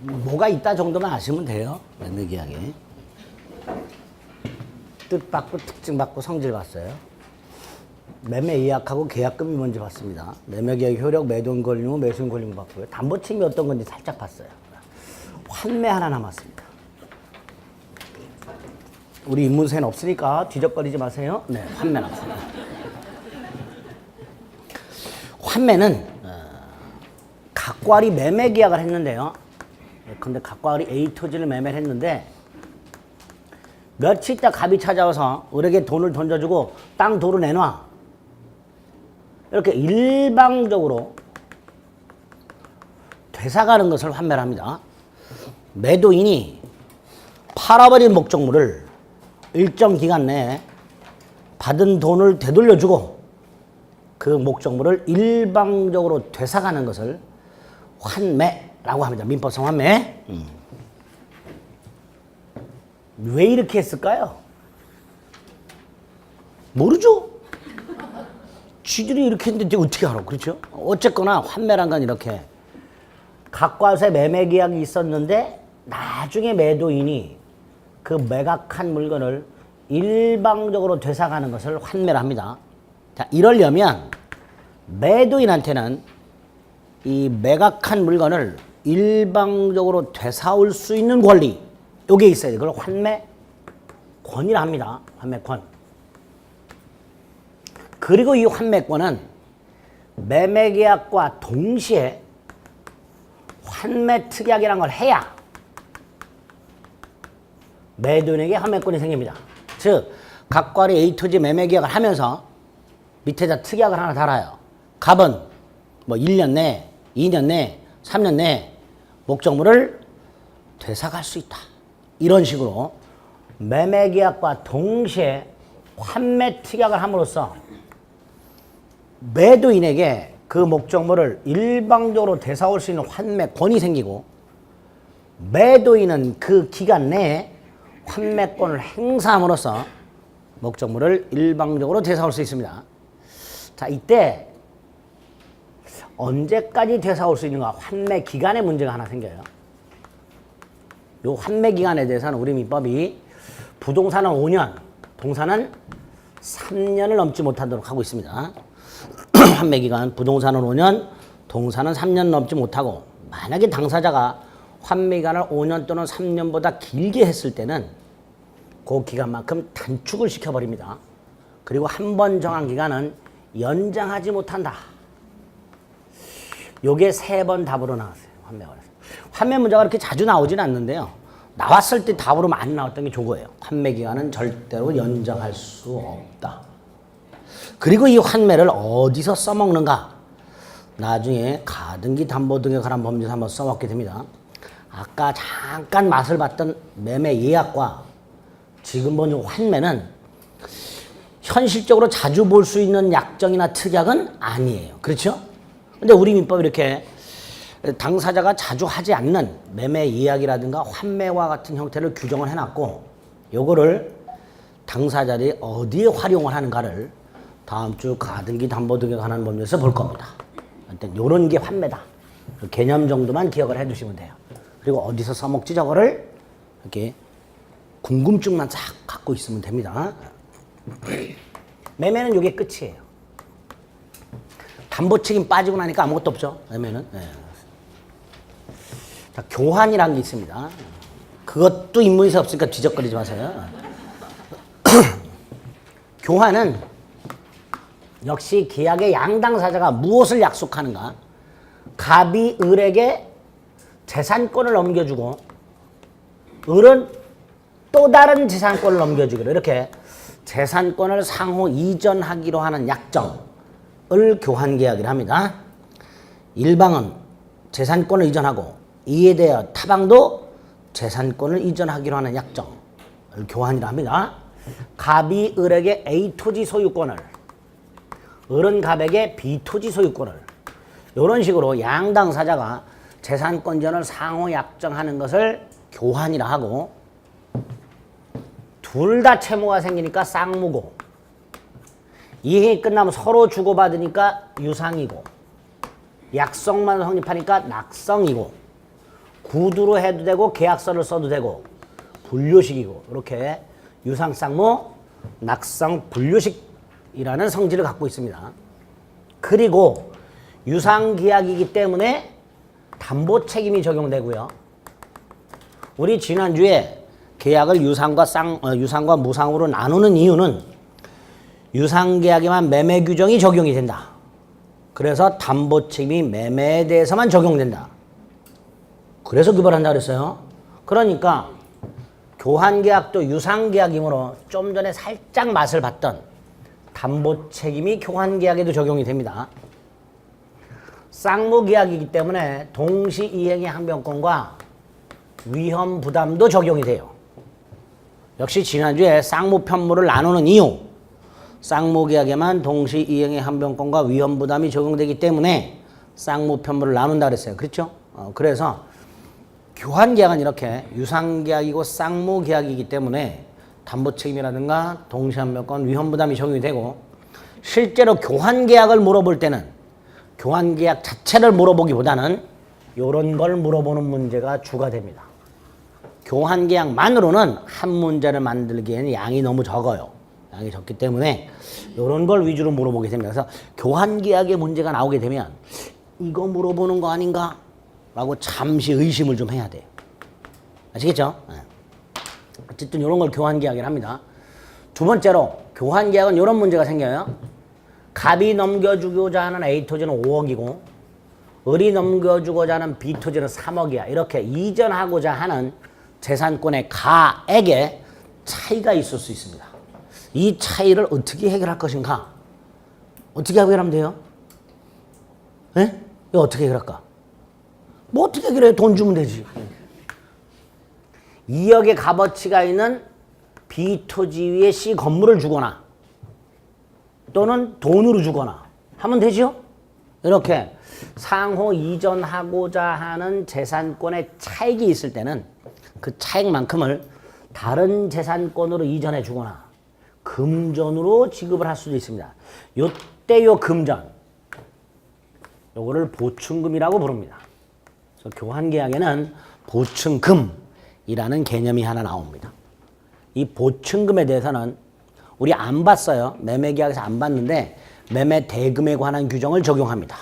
뭐가 있다 정도만 아시면 돼요. 매매계약에. 뜻받고 특징받고 성질 봤어요. 매매 예약하고 계약금이 뭔지 봤습니다. 매매계약 효력, 매도인 걸린 거, 매수인 걸린 거 봤고요. 담보침이 어떤 건지 살짝 봤어요. 환매 하나 남았습니다. 우리 인문서에는 없으니까 뒤적거리지 마세요. 네, 환매 남았습니다. 환매는 각과리 매매 계약을 했는데요. 근데 각과리 A 토지를 매매를 했는데 며칠 있다 갑이 찾아와서 을에게 돈을 던져주고 땅 도로 내놔. 이렇게 일방적으로 되사가는 것을 환매를 합니다. 매도인이 팔아버린 목적물을 일정 기간 내에 받은 돈을 되돌려주고 그 목적물을 일방적으로 되사가는 것을 환매라고 합니다. 민법상 환매. 왜 이렇게 했을까요? 모르죠? 쥐들이 이렇게 했는데 어떻게 알아? 그렇죠? 어쨌거나 환매란 건 이렇게 각과세 매매 계약이 있었는데 나중에 매도인이 그 매각한 물건을 일방적으로 되사가는 것을 환매라 합니다. 자, 이러려면 매도인한테는 이 매각한 물건을 일방적으로 되사올 수 있는 권리, 요게 있어야 돼. 그걸 환매권이라 합니다. 환매권. 그리고 이 환매권은 매매계약과 동시에 환매특약이라는 걸 해야 매도인에게 환매권이 생깁니다. 즉, 각과리 A 토지 매매계약을 하면서 밑에다 특약을 하나 달아요. 갑은 뭐 1년 내, 2년 내, 3년 내 목적물을 되사갈 수 있다. 이런 식으로 매매계약과 동시에 환매특약을 함으로써 매도인에게 그 목적물을 일방적으로 되사올 수 있는 환매권이 생기고 매도인은 그 기간 내에 환매권을 행사함으로써 목적물을 일방적으로 되사올 수 있습니다. 자, 이때 언제까지 되사올 수 있는가? 환매 기간에 문제가 하나 생겨요. 요 환매 기간에 대해서는 우리 민법이 부동산은 5년, 동산은 3년을 넘지 못하도록 하고 있습니다. 환매 기간, 부동산은 5년, 동산은 3년 넘지 못하고 만약에 당사자가 환매 기간을 5년 또는 3년보다 길게 했을 때는 그 기간만큼 단축을 시켜버립니다. 그리고 한 번 정한 기간은 연장하지 못한다. 요게 3번 답으로 나왔어요. 환매가. 환매 문제가 그렇게 자주 나오진 않는데요. 나왔을 때 답으로 많이 나왔던 게 저거예요. 환매 기간은 절대로 연장할 수 없다. 그리고 이 환매를 어디서 써먹는가? 나중에 가등기 담보 등에 관한 법률에서 한번 써먹게 됩니다. 아까 잠깐 맛을 봤던 매매 예약과 지금 보는 환매는 현실적으로 자주 볼 수 있는 약정이나 특약은 아니에요. 그렇죠? 근데 우리 민법이 이렇게 당사자가 자주 하지 않는 매매 예약이라든가 환매와 같은 형태를 규정을 해놨고 요거를 당사자들이 어디에 활용을 하는가를 다음 주 가등기 담보 등에 관한 법률에서 볼 겁니다. 일단 요런 게 환매다. 그 개념 정도만 기억을 해두시면 돼요. 그리고 어디서 써먹지 저거를 이렇게 궁금증만 싹 갖고 있으면 됩니다. 매매는 요게 끝이에요. 담보 책임 빠지고 나니까 아무것도 없죠. 매매는. 네. 자, 교환이라는 게 있습니다. 그것도 인문에서 없으니까 뒤적거리지 마세요. 교환은 역시 계약의 양당사자가 무엇을 약속하는가? 갑이 을에게 재산권을 넘겨주고 을은 또 다른 재산권을 넘겨주기로 이렇게 재산권을 상호 이전하기로 하는 약정을 교환계약이라 합니다. 일방은 재산권을 이전하고 이에 대하여 타방도 재산권을 이전하기로 하는 약정을 교환이라 합니다. 갑이 을에게 A 토지 소유권을, 을은 갑에게 B 토지 소유권을 이런 식으로 양당사자가 재산권 이전을 상호 약정하는 것을 교환이라 하고 둘 다 채무가 생기니까 쌍무고 이행이 끝나면 서로 주고받으니까 유상이고 약성만 성립하니까 낙성이고 구두로 해도 되고 계약서를 써도 되고 분류식이고 이렇게 유상쌍무, 낙성, 분류식이라는 성질을 갖고 있습니다. 그리고 유상계약이기 때문에 담보 책임이 적용되고요. 우리 지난주에 계약을 유상과 무상으로 나누는 이유는 유상계약에만 매매 규정이 적용이 된다. 그래서 담보 책임이 매매에 대해서만 적용된다. 그래서 규발한다 그랬어요. 그러니까 교환계약도 유상계약이므로 좀 전에 살짝 맛을 봤던 담보 책임이 교환계약에도 적용이 됩니다. 쌍무계약이기 때문에 동시 이행의 항변권과 위험 부담도 적용이 돼요. 역시 지난주에 쌍무 편무를 나누는 이유, 쌍무계약에만 동시 이행의 항변권과 위험 부담이 적용되기 때문에 쌍무 편무를 나눈다 그랬어요. 그렇죠? 그래서 교환계약은 이렇게 유상계약이고 쌍무계약이기 때문에 담보책임이라든가 동시항변권, 위험부담이 적용이 되고 실제로 교환계약을 물어볼 때는 교환계약 자체를 물어보기보다는 이런 걸 물어보는 문제가 주가 됩니다. 교환계약만으로는 한 문제를 만들기에는 양이 너무 적어요. 양이 적기 때문에 이런 걸 위주로 물어보게 됩니다. 그래서 교환계약의 문제가 나오게 되면 이거 물어보는 거 아닌가? 라고 잠시 의심을 좀 해야 돼요. 아시겠죠? 네. 어쨌든 이런 걸 교환계약이라 합니다. 두 번째로 교환계약은 이런 문제가 생겨요. 갑이 넘겨주고자 하는 A 토지는 5억이고 을이 넘겨주고자 하는 B 토지는 3억이야. 이렇게 이전하고자 하는 재산권의 가액에 차이가 있을 수 있습니다. 이 차이를 어떻게 해결할 것인가? 어떻게 해결하면 돼요? 네? 이거 어떻게 해결할까? 뭐 어떻게 해결해? 돈 주면 되지. 2억의 값어치가 있는 B 토지 위에 C 건물을 주거나 또는 돈으로 주거나 하면 되죠? 이렇게 상호 이전하고자 하는 재산권의 차익이 있을 때는 그 차익만큼을 다른 재산권으로 이전해 주거나 금전으로 지급을 할 수도 있습니다. 요때 요 금전, 요거를 보충금이라고 부릅니다. 그래서 교환계약에는 보충금이라는 개념이 하나 나옵니다. 이 보충금에 대해서는 우리 안 봤어요. 매매계약에서 안 봤는데 매매 대금에 관한 규정을 적용합니다.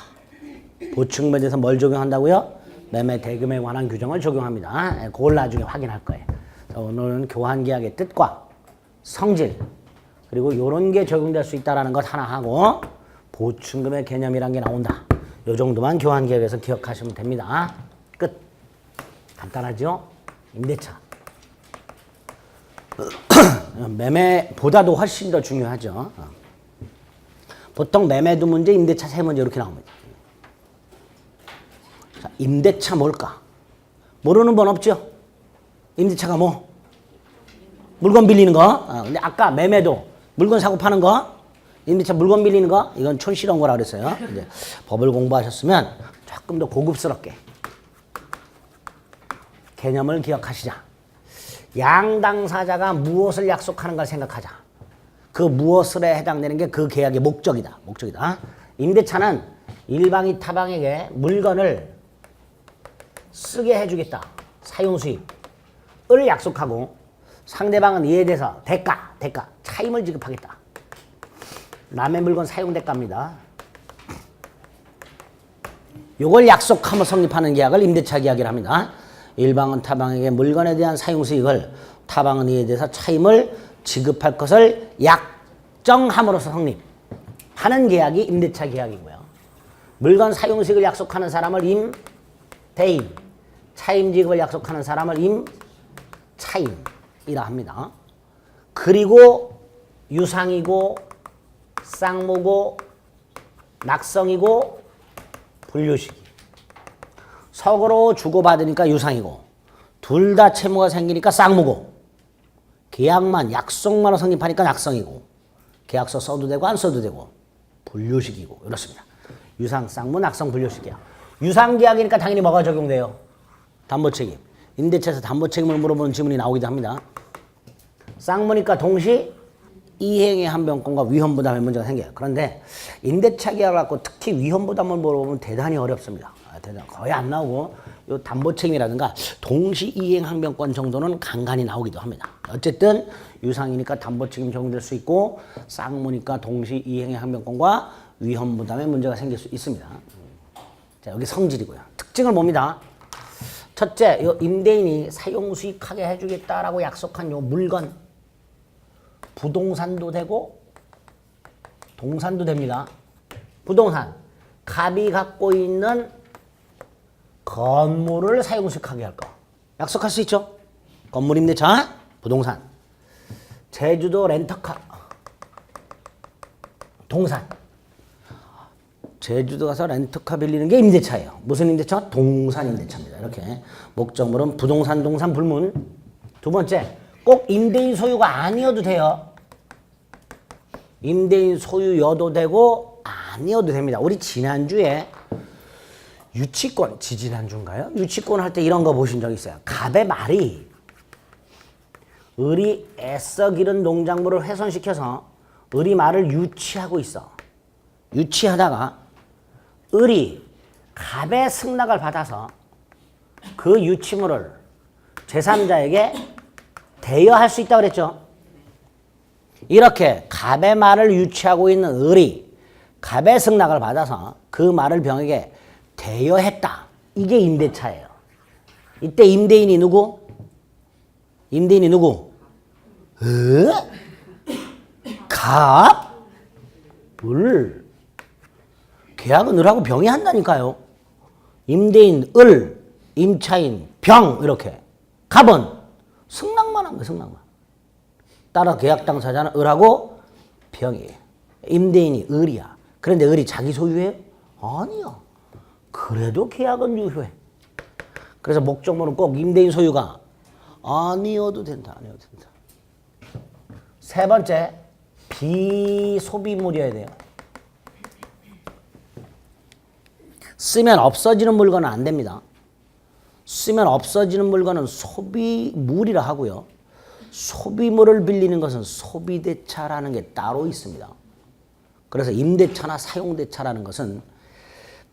보충금에 대해서 뭘 적용한다고요? 매매 대금에 관한 규정을 적용합니다. 그걸 나중에 확인할 거예요. 오늘은 교환계약의 뜻과 성질 그리고 이런 게 적용될 수 있다는 것 하나 하고 보충금의 개념이란 게 나온다. 이 정도만 교환계약에서 기억하시면 됩니다. 끝. 간단하죠? 임대차. 매매보다도 훨씬 더 중요하죠. 보통 매매도 문제, 임대차 세 문제 이렇게 나옵니다. 자, 임대차 뭘까? 모르는 번 없죠? 임대차가 뭐? 물건 빌리는 거. 근데 아까 매매도 물건 사고 파는 거, 임대차 물건 빌리는 거, 이건 촌스러운 거라 그랬어요. 이제 법을 공부하셨으면 조금 더 고급스럽게 개념을 기억하시자. 양당사자가 무엇을 약속하는 걸 생각하자. 그 무엇을에 해당되는 게 그 계약의 목적이다. 임대차는 일방이 타방에게 물건을 쓰게 해주겠다. 사용수입을 약속하고 상대방은 이에 대해서 대가, 차임을 지급하겠다. 남의 물건 사용 대가입니다. 요걸 약속하며 성립하는 계약을 임대차 계약이라 합니다. 일방은 타방에게 물건에 대한 사용 수익을 타방은 이에 대해서 차임을 지급할 것을 약정함으로써 성립하는 계약이 임대차 계약이고요. 물건 사용 수익을 약속하는 사람을 임대인, 차임 지급을 약속하는 사람을 임차임이라 합니다. 그리고 유상이고 쌍무고 낙성이고 분류식이 서로 주고받으니까 유상이고 둘 다 채무가 생기니까 쌍무고 계약만 약속만 성립하니까 낙성이고 계약서 써도 되고 안 써도 되고 분류식이고 이렇습니다. 유상, 쌍무, 낙성, 분류식이야. 유상계약이니까 당연히 뭐가 적용돼요? 담보책임. 임대차에서 담보책임을 물어보는 질문이 나오기도 합니다. 쌍무니까 동시 이행의 항변권과 위험부담의 문제가 생겨요. 그런데 임대차 계약을 갖고 특히 위험부담을 물어보면 대단히 어렵습니다. 거의 안 나오고 요 담보책임이라든가 동시이행항변권 정도는 간간히 나오기도 합니다. 어쨌든 유상이니까 담보책임 적용될 수 있고 쌍무니까 동시이행의 항변권과 위험부담에 문제가 생길 수 있습니다. 자, 여기 성질이고요. 특징을 봅니다. 첫째, 요 임대인이 사용수익하게 해주겠다라고 약속한 요 물건, 부동산도 되고 동산도 됩니다. 부동산, 갑이 갖고 있는 건물을 사용수익하게 할 거. 약속할 수 있죠? 건물 임대차, 부동산. 제주도 렌터카, 동산. 제주도 가서 렌터카 빌리는 게 임대차예요. 무슨 임대차? 동산 임대차입니다. 이렇게 목적물은 부동산, 동산, 불문. 두 번째, 꼭 임대인 소유가 아니어도 돼요. 임대인 소유여도 되고 아니어도 됩니다. 우리 지난주에 유치권, 지지난주인가요? 유치권 할 때 이런 거 보신 적 있어요. 갑의 말이 을이 애써 기른 농작물을 훼손시켜서 을이 말을 유치하고 있어. 유치하다가 을이 갑의 승낙을 받아서 그 유치물을 제3자에게 대여할 수 있다고 그랬죠. 이렇게 갑의 말을 유치하고 있는 을이 갑의 승낙을 받아서 그 말을 병에게 대여했다. 이게 임대차예요. 이때 임대인이 누구? 임대인이 누구? 갑? 을. 계약은 을하고 병이 한다니까요. 임대인 을, 임차인 병 이렇게. 갑은 승낙만 합니다. 승낙만. 따라 계약 당사자는 을하고 병이에요. 임대인이 을이야. 그런데 을이 자기 소유예요? 아니요. 그래도 계약은 유효해. 그래서 목적물은 꼭 임대인 소유가 아니어도 된다. 아니어도 된다. 세 번째, 비소비물이어야 돼요. 쓰면 없어지는 물건은 안 됩니다. 쓰면 없어지는 물건은 소비물이라 하고요. 소비물을 빌리는 것은 소비대차라는 게 따로 있습니다. 그래서 임대차나 사용대차라는 것은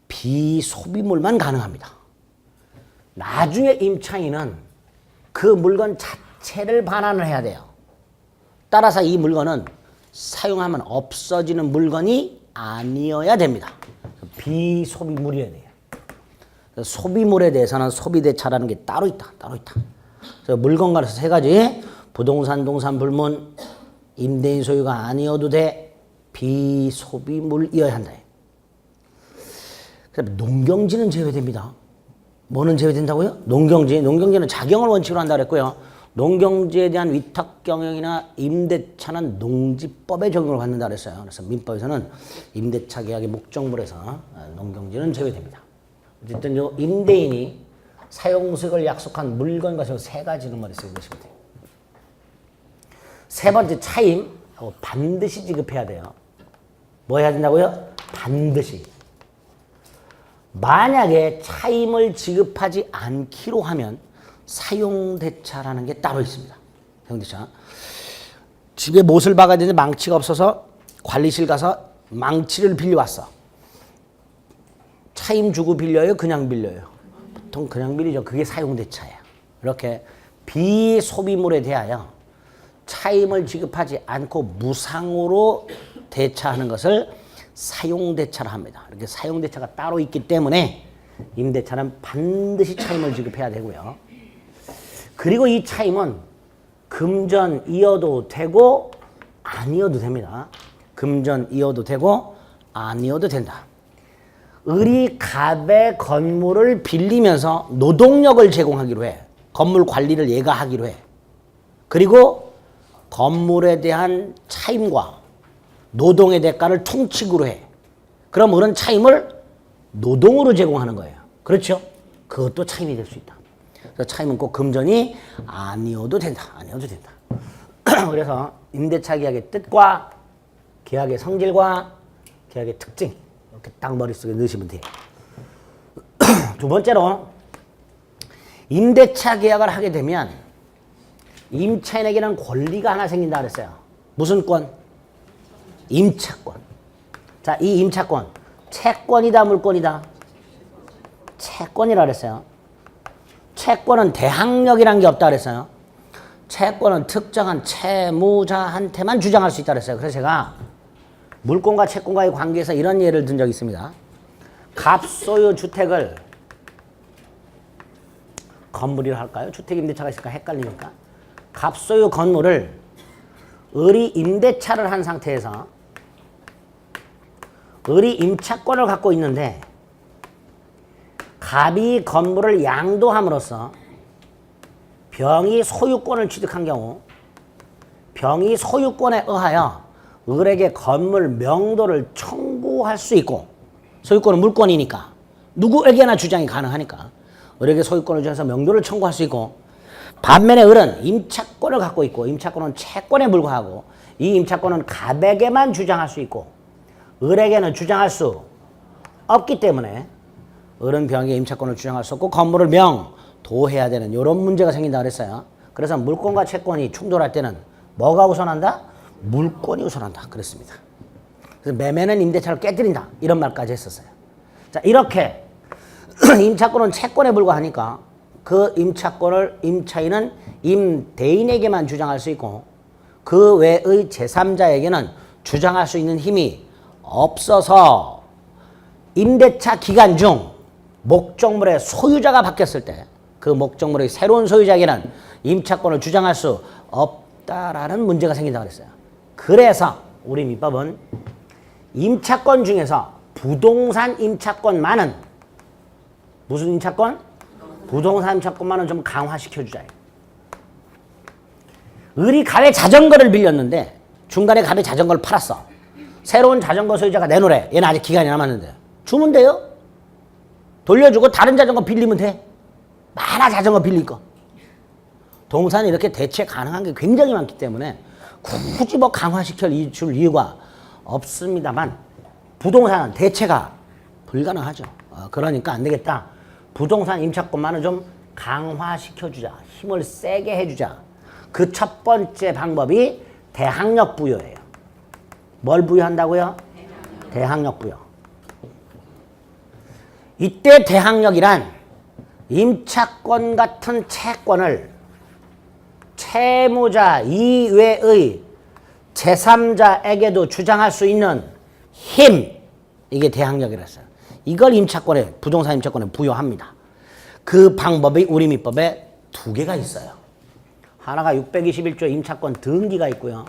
비소비물만 가능합니다. 나중에 임차인은 그 물건 자체를 반환을 해야 돼요. 따라서 이 물건은 사용하면 없어지는 물건이 아니어야 됩니다. 비소비물이어야 돼요. 소비물에 대해서는 소비대차라는 게 따로 있다. 따로 있다. 그래서 물건 가려서 세 가지. 부동산, 동산, 불문, 임대인 소유가 아니어도 돼. 비소비물이어야 한다. 그럼 농경지는 제외됩니다. 뭐는 제외된다고요? 농경지. 농경지는 작용을 원칙으로 한다고 했고요. 농경지에 대한 위탁 경영이나 임대차는 농지법에 적용을 받는다고 했어요. 그래서 민법에서는 임대차 계약의 목적물에서 농경지는 제외됩니다. 어쨌든 요 임대인이 사용수익을 약속한 물건과 세 가지는 머릿속에 넣으시면 돼요. 세 번째 차임, 반드시 지급해야 돼요. 뭐 해야 된다고요? 반드시. 만약에 차임을 지급하지 않기로 하면 사용대차라는 게 따로 있습니다. 사용대차. 집에 못을 박아야 되는데 망치가 없어서 관리실 가서 망치를 빌려왔어. 차임 주고 빌려요? 그냥 빌려요? 보통 그냥 빌리죠. 그게 사용대차예요. 이렇게 비소비물에 대하여 차임을 지급하지 않고 무상으로 대차하는 것을 사용대차라 합니다. 이렇게 사용대차가 따로 있기 때문에 임대차는 반드시 차임을 지급해야 되고요. 그리고 이 차임은 금전이어도 되고 아니어도 됩니다. 금전이어도 되고 아니어도 된다. 을이 갑의 건물을 빌리면서 노동력을 제공하기로 해. 건물 관리를 얘가 하기로 해. 그리고 건물에 대한 차임과 노동의 대가를 통칙으로 해. 그럼 을은 차임을 노동으로 제공하는 거예요. 그렇죠? 그것도 차임이 될 수 있다. 그래서 차임은 꼭 금전이 아니어도 된다. 아니어도 된다. 그래서 임대차 계약의 뜻과 계약의 성질과 계약의 특징 이렇게 딱 머릿속에 넣으시면 돼요. 두 번째로 임대차 계약을 하게 되면 임차인에게는 권리가 하나 생긴다 그랬어요. 무슨 권? 임차권. 자, 이 임차권 채권이다 물권이다? 채권이라 그랬어요. 채권은 대항력이란 게 없다 그랬어요. 채권은 특정한 채무자한테만 주장할 수 있다 그랬어요. 그래서 제가 물권과 채권과의 관계에서 이런 예를 든 적이 있습니다. 갑소유 주택을 건물이라 할까요? 주택 임대차가 있으니까 헷갈리니까 갑소유 건물을 을이 임대차를 한 상태에서 을이 임차권을 갖고 있는데 갑이 건물을 양도함으로써 병이 소유권을 취득한 경우 병이 소유권에 의하여 을에게 건물 명도를 청구할 수 있고 소유권은 물권이니까 누구에게나 주장이 가능하니까 을에게 소유권을 주어서 명도를 청구할 수 있고 반면에 을은 임차권을 갖고 있고 임차권은 채권에 불과하고 이 임차권은 갑에게만 주장할 수 있고 을에게는 주장할 수 없기 때문에 을은 병에게 임차권을 주장할 수 없고 건물을 명도해야 되는 이런 문제가 생긴다 그랬어요. 그래서 물권과 채권이 충돌할 때는 뭐가 우선한다? 물권이 우선한다 그랬습니다. 그래서 매매는 임대차를 깨뜨린다 이런 말까지 했었어요. 자, 이렇게 임차권은 채권에 불과하니까 그 임차권을 임차인은 임대인에게만 주장할 수 있고 그 외의 제3자에게는 주장할 수 있는 힘이 없어서 임대차 기간 중 목적물의 소유자가 바뀌었을 때 그 목적물의 새로운 소유자에게는 임차권을 주장할 수 없다라는 문제가 생긴다고 그랬어요. 그래서 우리 민법은 임차권 중에서 부동산 임차권만은 무슨 임차권? 부동산 임차권만은 좀 강화시켜주자. 을이 갑의 자전거를 빌렸는데 중간에 갑의 자전거를 팔았어. 새로운 자전거 소유자가 내놓으래. 얘는 아직 기간이 남았는데. 주면 돼요. 돌려주고 다른 자전거 빌리면 돼. 많아 자전거 빌릴 거. 동산이 이렇게 대체 가능한 게 굉장히 많기 때문에 굳이 뭐 강화시켜 줄 이유가 없습니다만 부동산은 대체가 불가능하죠. 그러니까 안 되겠다. 부동산 임차권만은 좀 강화시켜주자. 힘을 세게 해주자. 그 첫 번째 방법이 대항력 부여예요. 뭘 부여한다고요? 대항력 부여. 이때 대항력이란 임차권 같은 채권을 채무자 이외의 제3자에게도 주장할 수 있는 힘, 이게 대항력이랬어요. 이걸 임차권에, 부동산 임차권에 부여합니다. 그 방법이 우리 민법에 두 개가 있어요. 하나가 621조 임차권 등기가 있고요.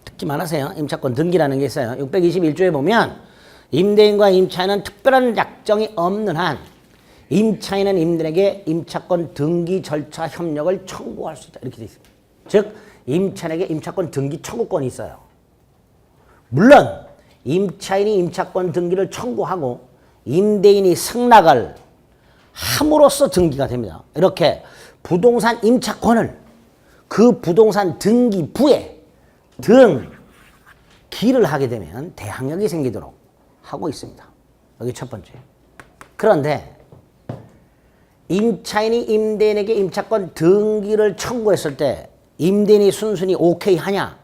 듣기만 하세요. 임차권 등기라는 게 있어요. 621조에 보면 임대인과 임차인은 특별한 약정이 없는 한 임차인은 임대인에게 임차권 등기 절차 협력을 청구할 수 있다. 이렇게 되어 있습니다. 즉 임차인에게 임차권 등기 청구권이 있어요. 물론 임차인이 임차권 등기를 청구하고 임대인이 승낙을 함으로써 등기가 됩니다. 이렇게 부동산 임차권을 그 부동산 등기부에 등기를 하게 되면 대항력이 생기도록 하고 있습니다. 여기 첫 번째. 그런데 임차인이 임대인에게 임차권 등기를 청구했을 때 임대인이 순순히 오케이 하냐?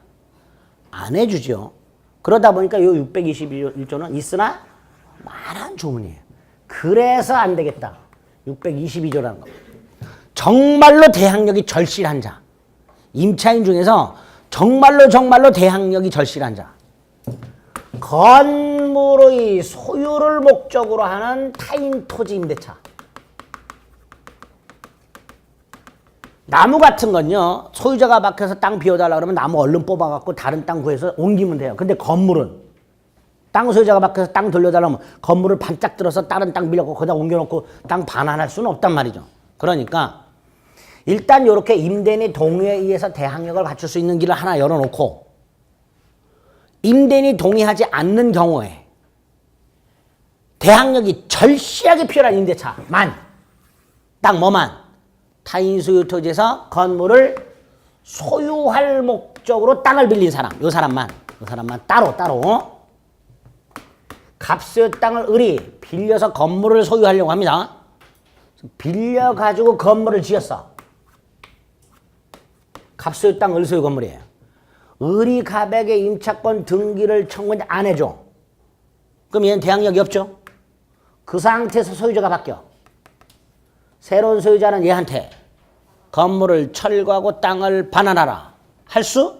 안 해주죠. 그러다 보니까 이 621조는 있으나 말한 조문이에요. 그래서 안 되겠다. 622조라는 겁니다. 정말로 대항력이 절실한 자. 임차인 중에서 정말로 대항력이 절실한 자. 건물의 소유를 목적으로 하는 타인 토지 임대차. 나무 같은 건요, 소유자가 바뀌어서 땅 비워달라 그러면 나무 얼른 뽑아갖고 다른 땅 구해서 옮기면 돼요. 근데 건물은 땅 소유자가 바뀌어서 땅 돌려달라면 건물을 반짝 들어서 다른 땅 빌려고 거기다 옮겨놓고 땅 반환할 수는 없단 말이죠. 그러니까 일단 이렇게 임대인의 동의에 의해서 대항력을 갖출 수 있는 길을 하나 열어놓고 임대인이 동의하지 않는 경우에 대항력이 절실하게 필요한 임대차만 딱 뭐만 타인 소유 토지에서 건물을 소유할 목적으로 땅을 빌린 사람, 요 사람만 따로 갑소유 땅을 을이 빌려서 건물을 소유하려고 합니다. 빌려가지고 건물을 지었어. 갑소유 땅 을 소유 건물이에요. 을이 갑에게 임차권 등기를 청구했는데 안 해줘. 그럼 얘는 대항력이 없죠. 그 상태에서 소유자가 바뀌어. 새로운 소유자는 얘한테 건물을 철거하고 땅을 반환하라. 할 수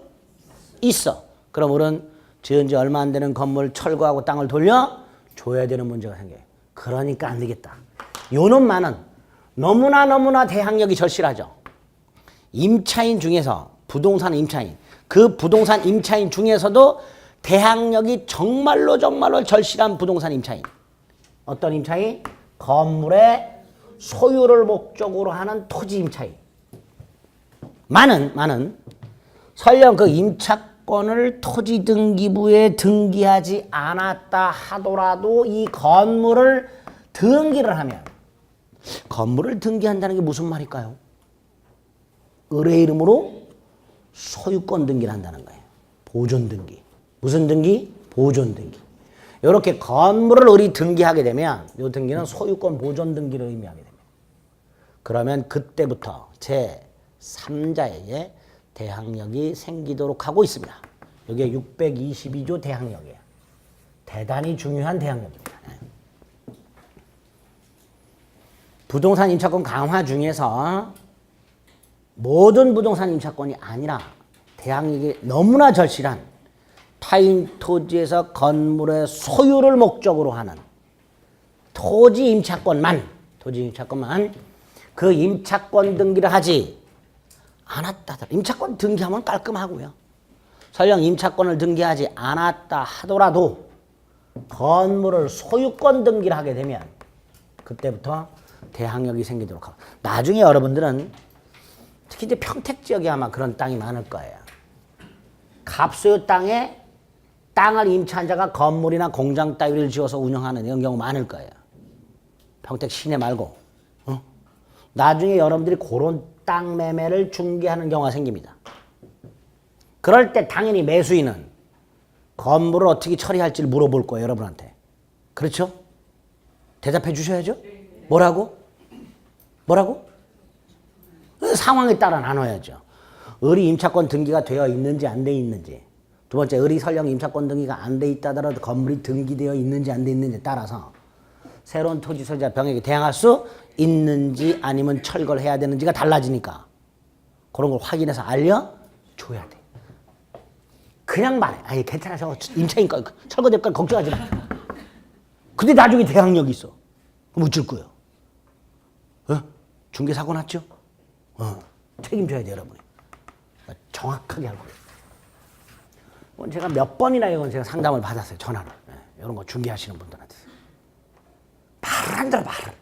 있어. 그럼 우리는 지은 지 얼마 안 되는 건물 철거하고 땅을 돌려줘야 되는 문제가 생겨요. 그러니까 안 되겠다. 요 놈만은 너무나 대항력이 절실하죠. 임차인 중에서 부동산 임차인, 그 부동산 임차인 중에서도 대항력이 정말로 절실한 부동산 임차인. 어떤 임차인? 건물의 소유를 목적으로 하는 토지 임차인. 많은 설령 그 임차권을 토지등기부에 등기하지 않았다 하더라도 이 건물을 등기를 하면, 건물을 등기한다는 게 무슨 말일까요? 을의 이름으로 소유권 등기를 한다는 거예요. 보존 등기. 무슨 등기? 보존 등기. 이렇게 건물을 을이 등기하게 되면 이 등기는 소유권 보존 등기를 의미하게 됩니다. 그러면 그때부터 제3자에게 대항력이 생기도록 하고 있습니다. 이게 622조 대항력이에요. 대단히 중요한 대항력입니다. 부동산 임차권 강화 중에서 모든 부동산 임차권이 아니라 대항력이 너무나 절실한 타인 토지에서 건물의 소유를 목적으로 하는 토지 임차권만 그 임차권 등기를 하지 않았다. 임차권 등기하면 깔끔하고요. 설령 임차권을 등기하지 않았다 하더라도 건물을 소유권 등기를 하게 되면 그때부터 대항력이 생기도록 하고, 나중에 여러분들은 특히 이제 평택 지역에 아마 그런 땅이 많을 거예요. 갑소유 땅에 땅을 임차한 자가 건물이나 공장 따위를 지어서 운영하는 이런 경우 많을 거예요. 평택 시내 말고. 나중에 여러분들이 그런 땅 매매를 중개하는 경우가 생깁니다. 그럴 때 당연히 매수인은 건물을 어떻게 처리할지를 물어볼 거예요, 여러분한테. 그렇죠? 대답해 주셔야죠. 뭐라고? 상황에 따라 나눠야죠. 을이 임차권 등기가 되어 있는지 안 돼 있는지. 두 번째, 을이 설령 임차권 등기가 안 돼 있다더라도 건물이 등기되어 있는지 안 돼 있는지에 따라서 새로운 토지 소유자 병에게 대항할 수 있는지 아니면 철거를 해야 되는지가 달라지니까 그런 걸 확인해서 알려줘야 돼. 그냥 말해. 아니 괜찮아. 저 임차인 거 철거될 걸 걱정하지 마. 근데 나중에 대항력이 있어. 그럼 어쩔 거예요? 중개사고 났죠? 책임져야 돼, 여러분이. 정확하게 알고. 제가 몇 번이나 이건 제가 상담을 받았어요, 전화를. 이런 거 중개하시는 분들한테. 말을 안 들어, 말을.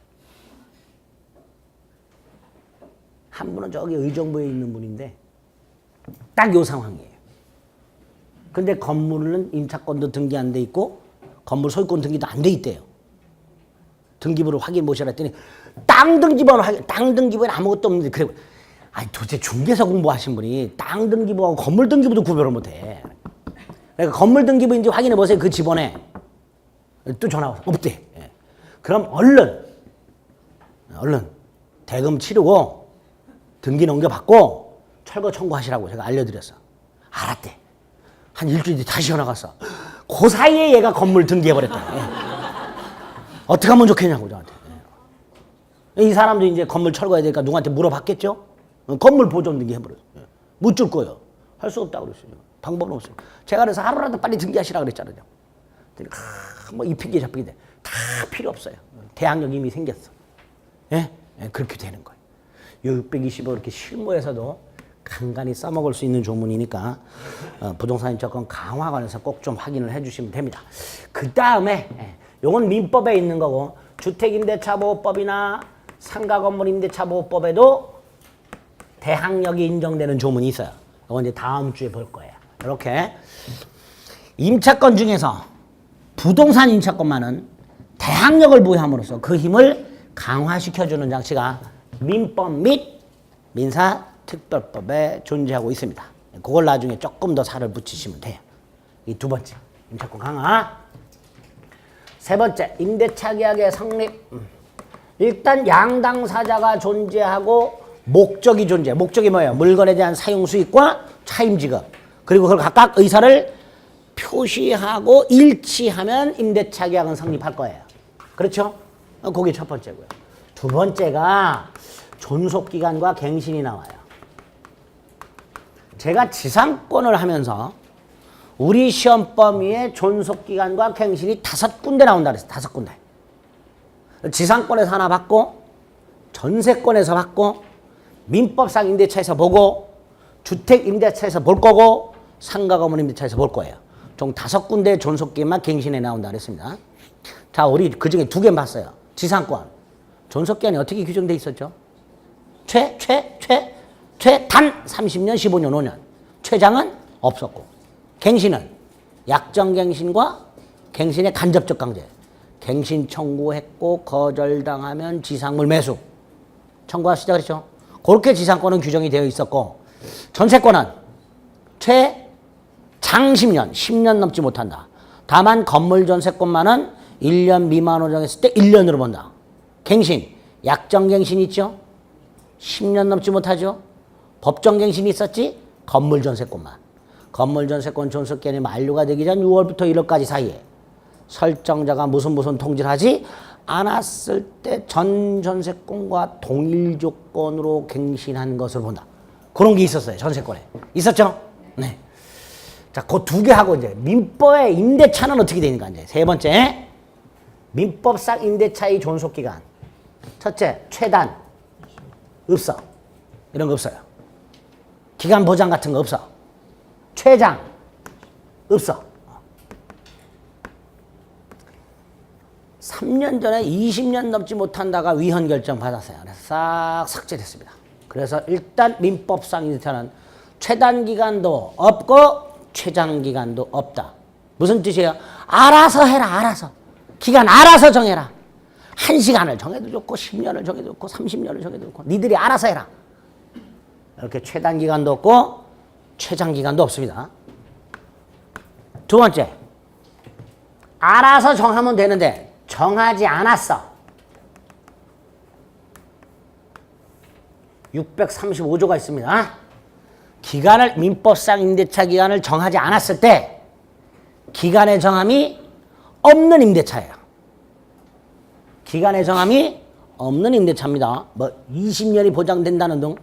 한 분은 저기 의정부에 있는 분인데 딱 요 상황이에요. 근데 건물은 임차권도 등기 안 돼 있고 건물 소유권 등기도 안 돼 있대요. 등기부를 확인 모시라 했더니 땅 등기부에는 아무것도 없는데, 그래. 아니 도대체 중개사 공부하신 분이 땅 등기부하고 건물 등기부도 구별을 못해. 그러니까 건물 등기부인지 확인해 보세요. 그 집원에 또 전화 와서 없대. 그럼 얼른 대금 치르고 등기 넘겨받고 철거 청구하시라고 제가 알려드렸어. 알았대. 한 일주일 뒤에 다시 전화 갔어. 그 사이에 얘가 건물 등기해버렸다. 어떻게 하면 좋겠냐고 저한테. 이 사람도 이제 건물 철거해야 되니까 누구한테 물어봤겠죠? 건물 보존 등기 해버렸어. 못 줄 거예요. 할 수 없다고 그랬어요. 방법은 없어요. 제가 그래서 하루라도 빨리 등기하시라고 그랬잖아요. 뭐 이 핑계 저 핑계 다 필요 없어요. 대항력 이미 생겼어. 예? 그렇게 되는 거예요. 요 625 이렇게 실무에서도 간간히 써먹을 수 있는 조문이니까 부동산 임차권 강화 관해서 꼭 좀 확인을 해주시면 됩니다. 그 다음에 요건 민법에 있는 거고, 주택임대차보호법이나 상가건물임대차보호법에도 대항력이 인정되는 조문이 있어요. 이건 이제 다음 주에 볼 거예요. 이렇게 임차권 중에서 부동산 임차권만은 대항력을 부여함으로써 그 힘을 강화시켜주는 장치가 민법 및 민사특별법에 존재하고 있습니다. 그걸 나중에 조금 더 살을 붙이시면 돼요. 이 두 번째, 임차권 강화. 세 번째, 임대차 계약의 성립. 일단 양당사자가 존재하고 목적이 존재. 목적이 뭐예요? 물건에 대한 사용 수익과 차임 지급. 그리고 그걸 각각 의사를 표시하고 일치하면 임대차 계약은 성립할 거예요. 그렇죠? 그게 첫 번째고요. 두 번째가 존속기간과 갱신이 나와요. 제가 지상권을 하면서 우리 시험 범위에 존속기간과 갱신이 5군데 나온다 그랬어요. 5군데. 지상권에서 하나 받고, 전세권에서 받고, 민법상 임대차에서 보고, 주택임대차에서 볼 거고, 상가건물 임대차에서 볼 거예요. 총 5군데 존속기간만 갱신에 나온다 그랬습니다. 자, 우리 그 중에 2개 봤어요. 지상권. 존속기간이 어떻게 규정돼 있었죠? 최단 30년, 15년, 5년. 최장은 없었고. 갱신은 약정갱신과 갱신의 간접적 강제. 갱신 청구했고 거절당하면 지상물 매수. 청구하시자 그랬죠? 그렇게 지상권은 규정이 되어 있었고, 전세권은 최장 10년, 10년 넘지 못한다. 다만 건물 전세권만은 1년 미만으로 정했을 때 1년으로 본다. 갱신, 약정갱신 있죠? 10년 넘지 못하죠? 법정갱신이 있었지? 건물 전세권만. 건물 전세권 존속기간이 만료가 되기 전 6월부터 1월까지 사이에 설정자가 무슨 통지를 하지 않았을 때 전 전세권과 동일 조건으로 갱신한 것을 본다. 그런 게 있었어요. 전세권에. 있었죠? 네. 자, 그 2개 하고 이제 민법의 임대차는 어떻게 되는가 이제 세 번째. 민법상 임대차의 존속기간. 첫째, 최단. 없어. 이런 거 없어요. 기간 보장 같은 거 없어. 최장. 없어. 3년 전에 20년 넘지 못한다가 위헌 결정 받았어요. 그래서 싹 삭제됐습니다. 그래서 일단 민법상 임대차는 최단 기간도 없고 최장 기간도 없다. 무슨 뜻이에요? 알아서 해라. 알아서. 기간 알아서 정해라. 1시간을 정해도 좋고 10년을 정해도 좋고 30년을 정해도 좋고 니들이 알아서 해라. 이렇게 최단 기간도 없고 최장 기간도 없습니다. 두 번째, 알아서 정하면 되는데 정하지 않았어. 635조가 있습니다. 기간을 민법상 임대차 기간을 정하지 않았을 때 기간의 정함이 없는 임대차예요. 기간의 정함이 없는 임대차입니다. 뭐 20년이 보장된다는 등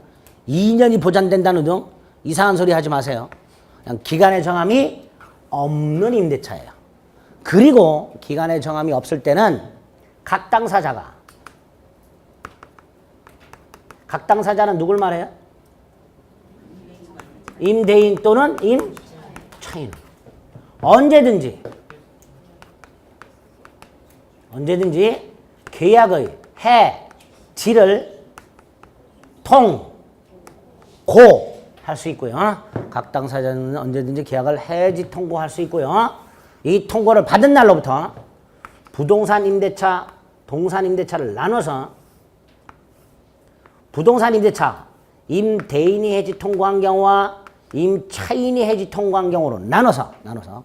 2년이 보장된다는 등 이상한 소리 하지 마세요. 그냥 기간의 정함이 없는 임대차예요. 그리고 기간의 정함이 없을 때는 각 당사자는 누굴 말해요? 임대인 또는 임차인. 언제든지 계약의 해, 지를 할 수 있고요. 각 당사자는 언제든지 계약을 해지 통고할 수 있고요. 이 통고를 받은 날로부터 부동산 임대차, 동산 임대차를 나눠서 부동산 임대차 임대인이 해지 통고한 경우와 임차인이 해지 통고한 경우로 나눠서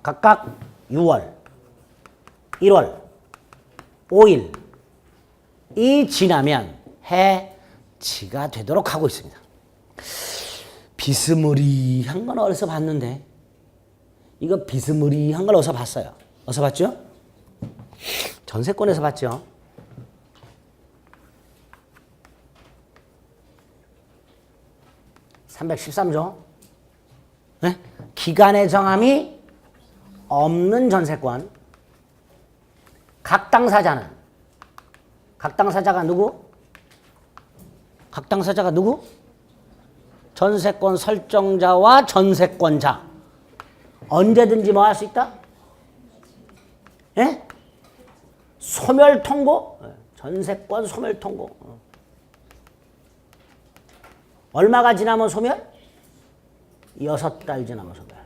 각각 6월, 1월, 5일 이 지나면 해지가 되도록 하고 있습니다. 비스무리한 건 어디서 봤는데 이거 비스무리한 걸 어디서 봤어요? 어디서 봤죠? 전세권에서 봤죠. (313조) 네? 기간의 정함이 없는 전세권. 각 당사자가 누구? 전세권 설정자와 전세권자. 언제든지 뭐 할 수 있다? 예? 소멸 통고? 전세권 소멸 통고. 얼마가 지나면 소멸? 6달 지나면 소멸.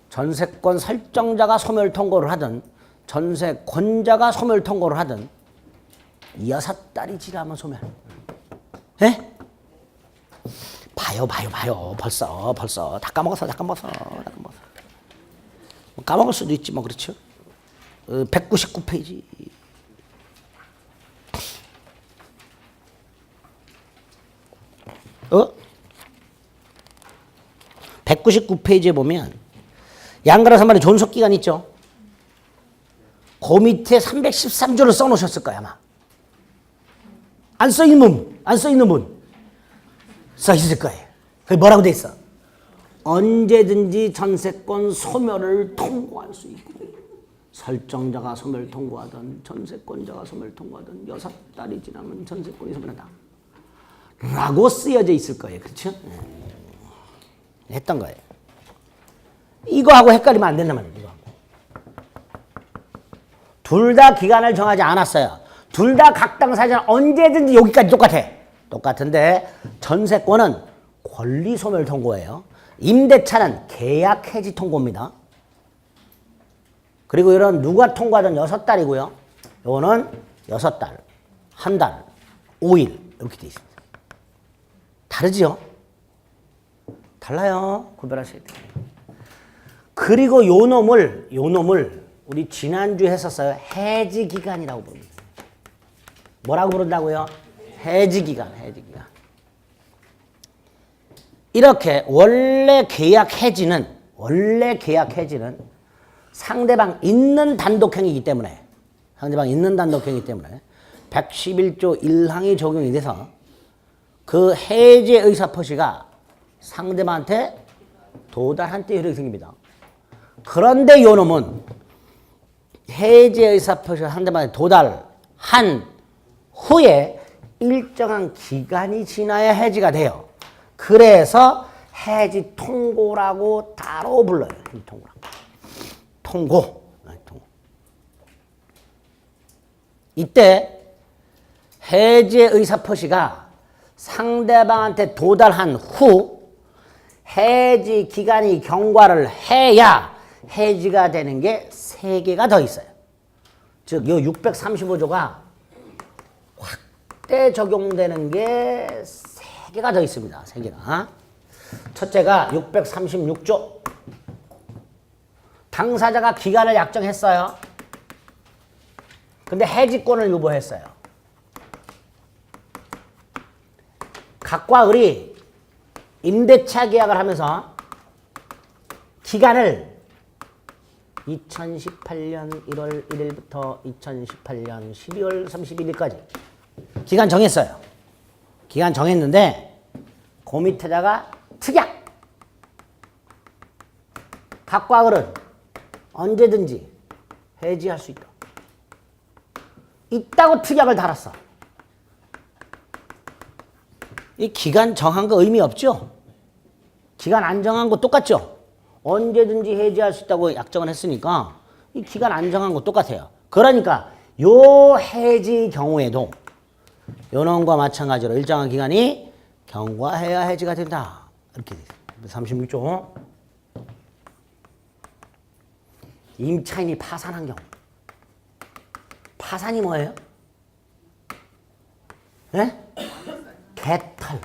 전세권 설정자가 소멸 통고를 하든 전세권자가 소멸 통고를 하든 6달이 지나면 소멸. 예? 봐요. 벌써 다 까먹었어. 뭐 까먹을 수도 있지 뭐. 그렇죠. 199페이지. 어? 199페이지에 보면 양가라 선반에 존속기간 있죠? 그 밑에 313조를 써놓으셨을 거야 아마. 안 써있는 분, 안 써있는 분 써있을 거예요. 그게 뭐라고 돼 있어? 언제든지 전세권 소멸을 통고할 수 있고 설정자가 소멸 통고하든 전세권자가 소멸 통고하든 6달이 지나면 전세권이 소멸한다 라고 쓰여져 있을 거예요. 그렇죠? 했던 거예요. 이거하고 헷갈리면 안 된단 말이에요. 둘 다 기간을 정하지 않았어요. 둘 다 각 당사자는 언제든지 여기까지 똑같아. 똑같은데 전세권은 권리 소멸 통고예요. 임대차는 계약 해지 통고입니다. 그리고 이런 누가 통과하든 6달이고요. 요거는 6달, 한 달, 5일 이렇게 되어 있습니다. 다르죠? 달라요. 구별하셔야 돼요. 그리고 요 놈을 우리 지난주에 했었어요. 해지 기간이라고 부릅니다. 뭐라고 부른다고요? 해지 기간. 이렇게 원래 계약 해지는 상대방 있는 단독행위이기 때문에 111조 1항이 적용이 돼서 그 해지 의사표시가 상대방한테 도달한 때 효력이 생깁니다. 그런데 요 놈은 해지 의사표시가 상대방한테 도달한 후에 일정한 기간이 지나야 해지가 돼요. 그래서 해지 통고라고 따로 불러요. 통고. 이때 해지의 의사표시가 상대방한테 도달한 후 해지 기간이 경과를 해야 해지가 되는 게 3개가 더 있어요. 즉, 요 635조가 확대 적용되는 게 3개가 더 있습니다. 3개가. 첫째가 636조. 당사자가 기간을 약정했어요. 근데 해지권을 유보했어요. 각과 을이 임대차 계약을 하면서 기간을 2018년 1월 1일부터 2018년 12월 31일까지 기간 정했어요. 기간 정했는데 그 밑에다가 특약. 각과 을은 언제든지 해지할 수 있다. 있다고 특약을 달았어. 이 기간 정한 거 의미 없죠? 기간 안 정한 거 똑같죠? 언제든지 해지할 수 있다고 약정을 했으니까 이 기간 안 정한 거 똑같아요. 그러니까 요 해지 경우에도 요 놈과 마찬가지로 일정한 기간이 경과해야 해지가 된다. 이렇게 돼 있어요. 36조. 임차인이 파산한 경우. 파산이 뭐예요? 네? 개털.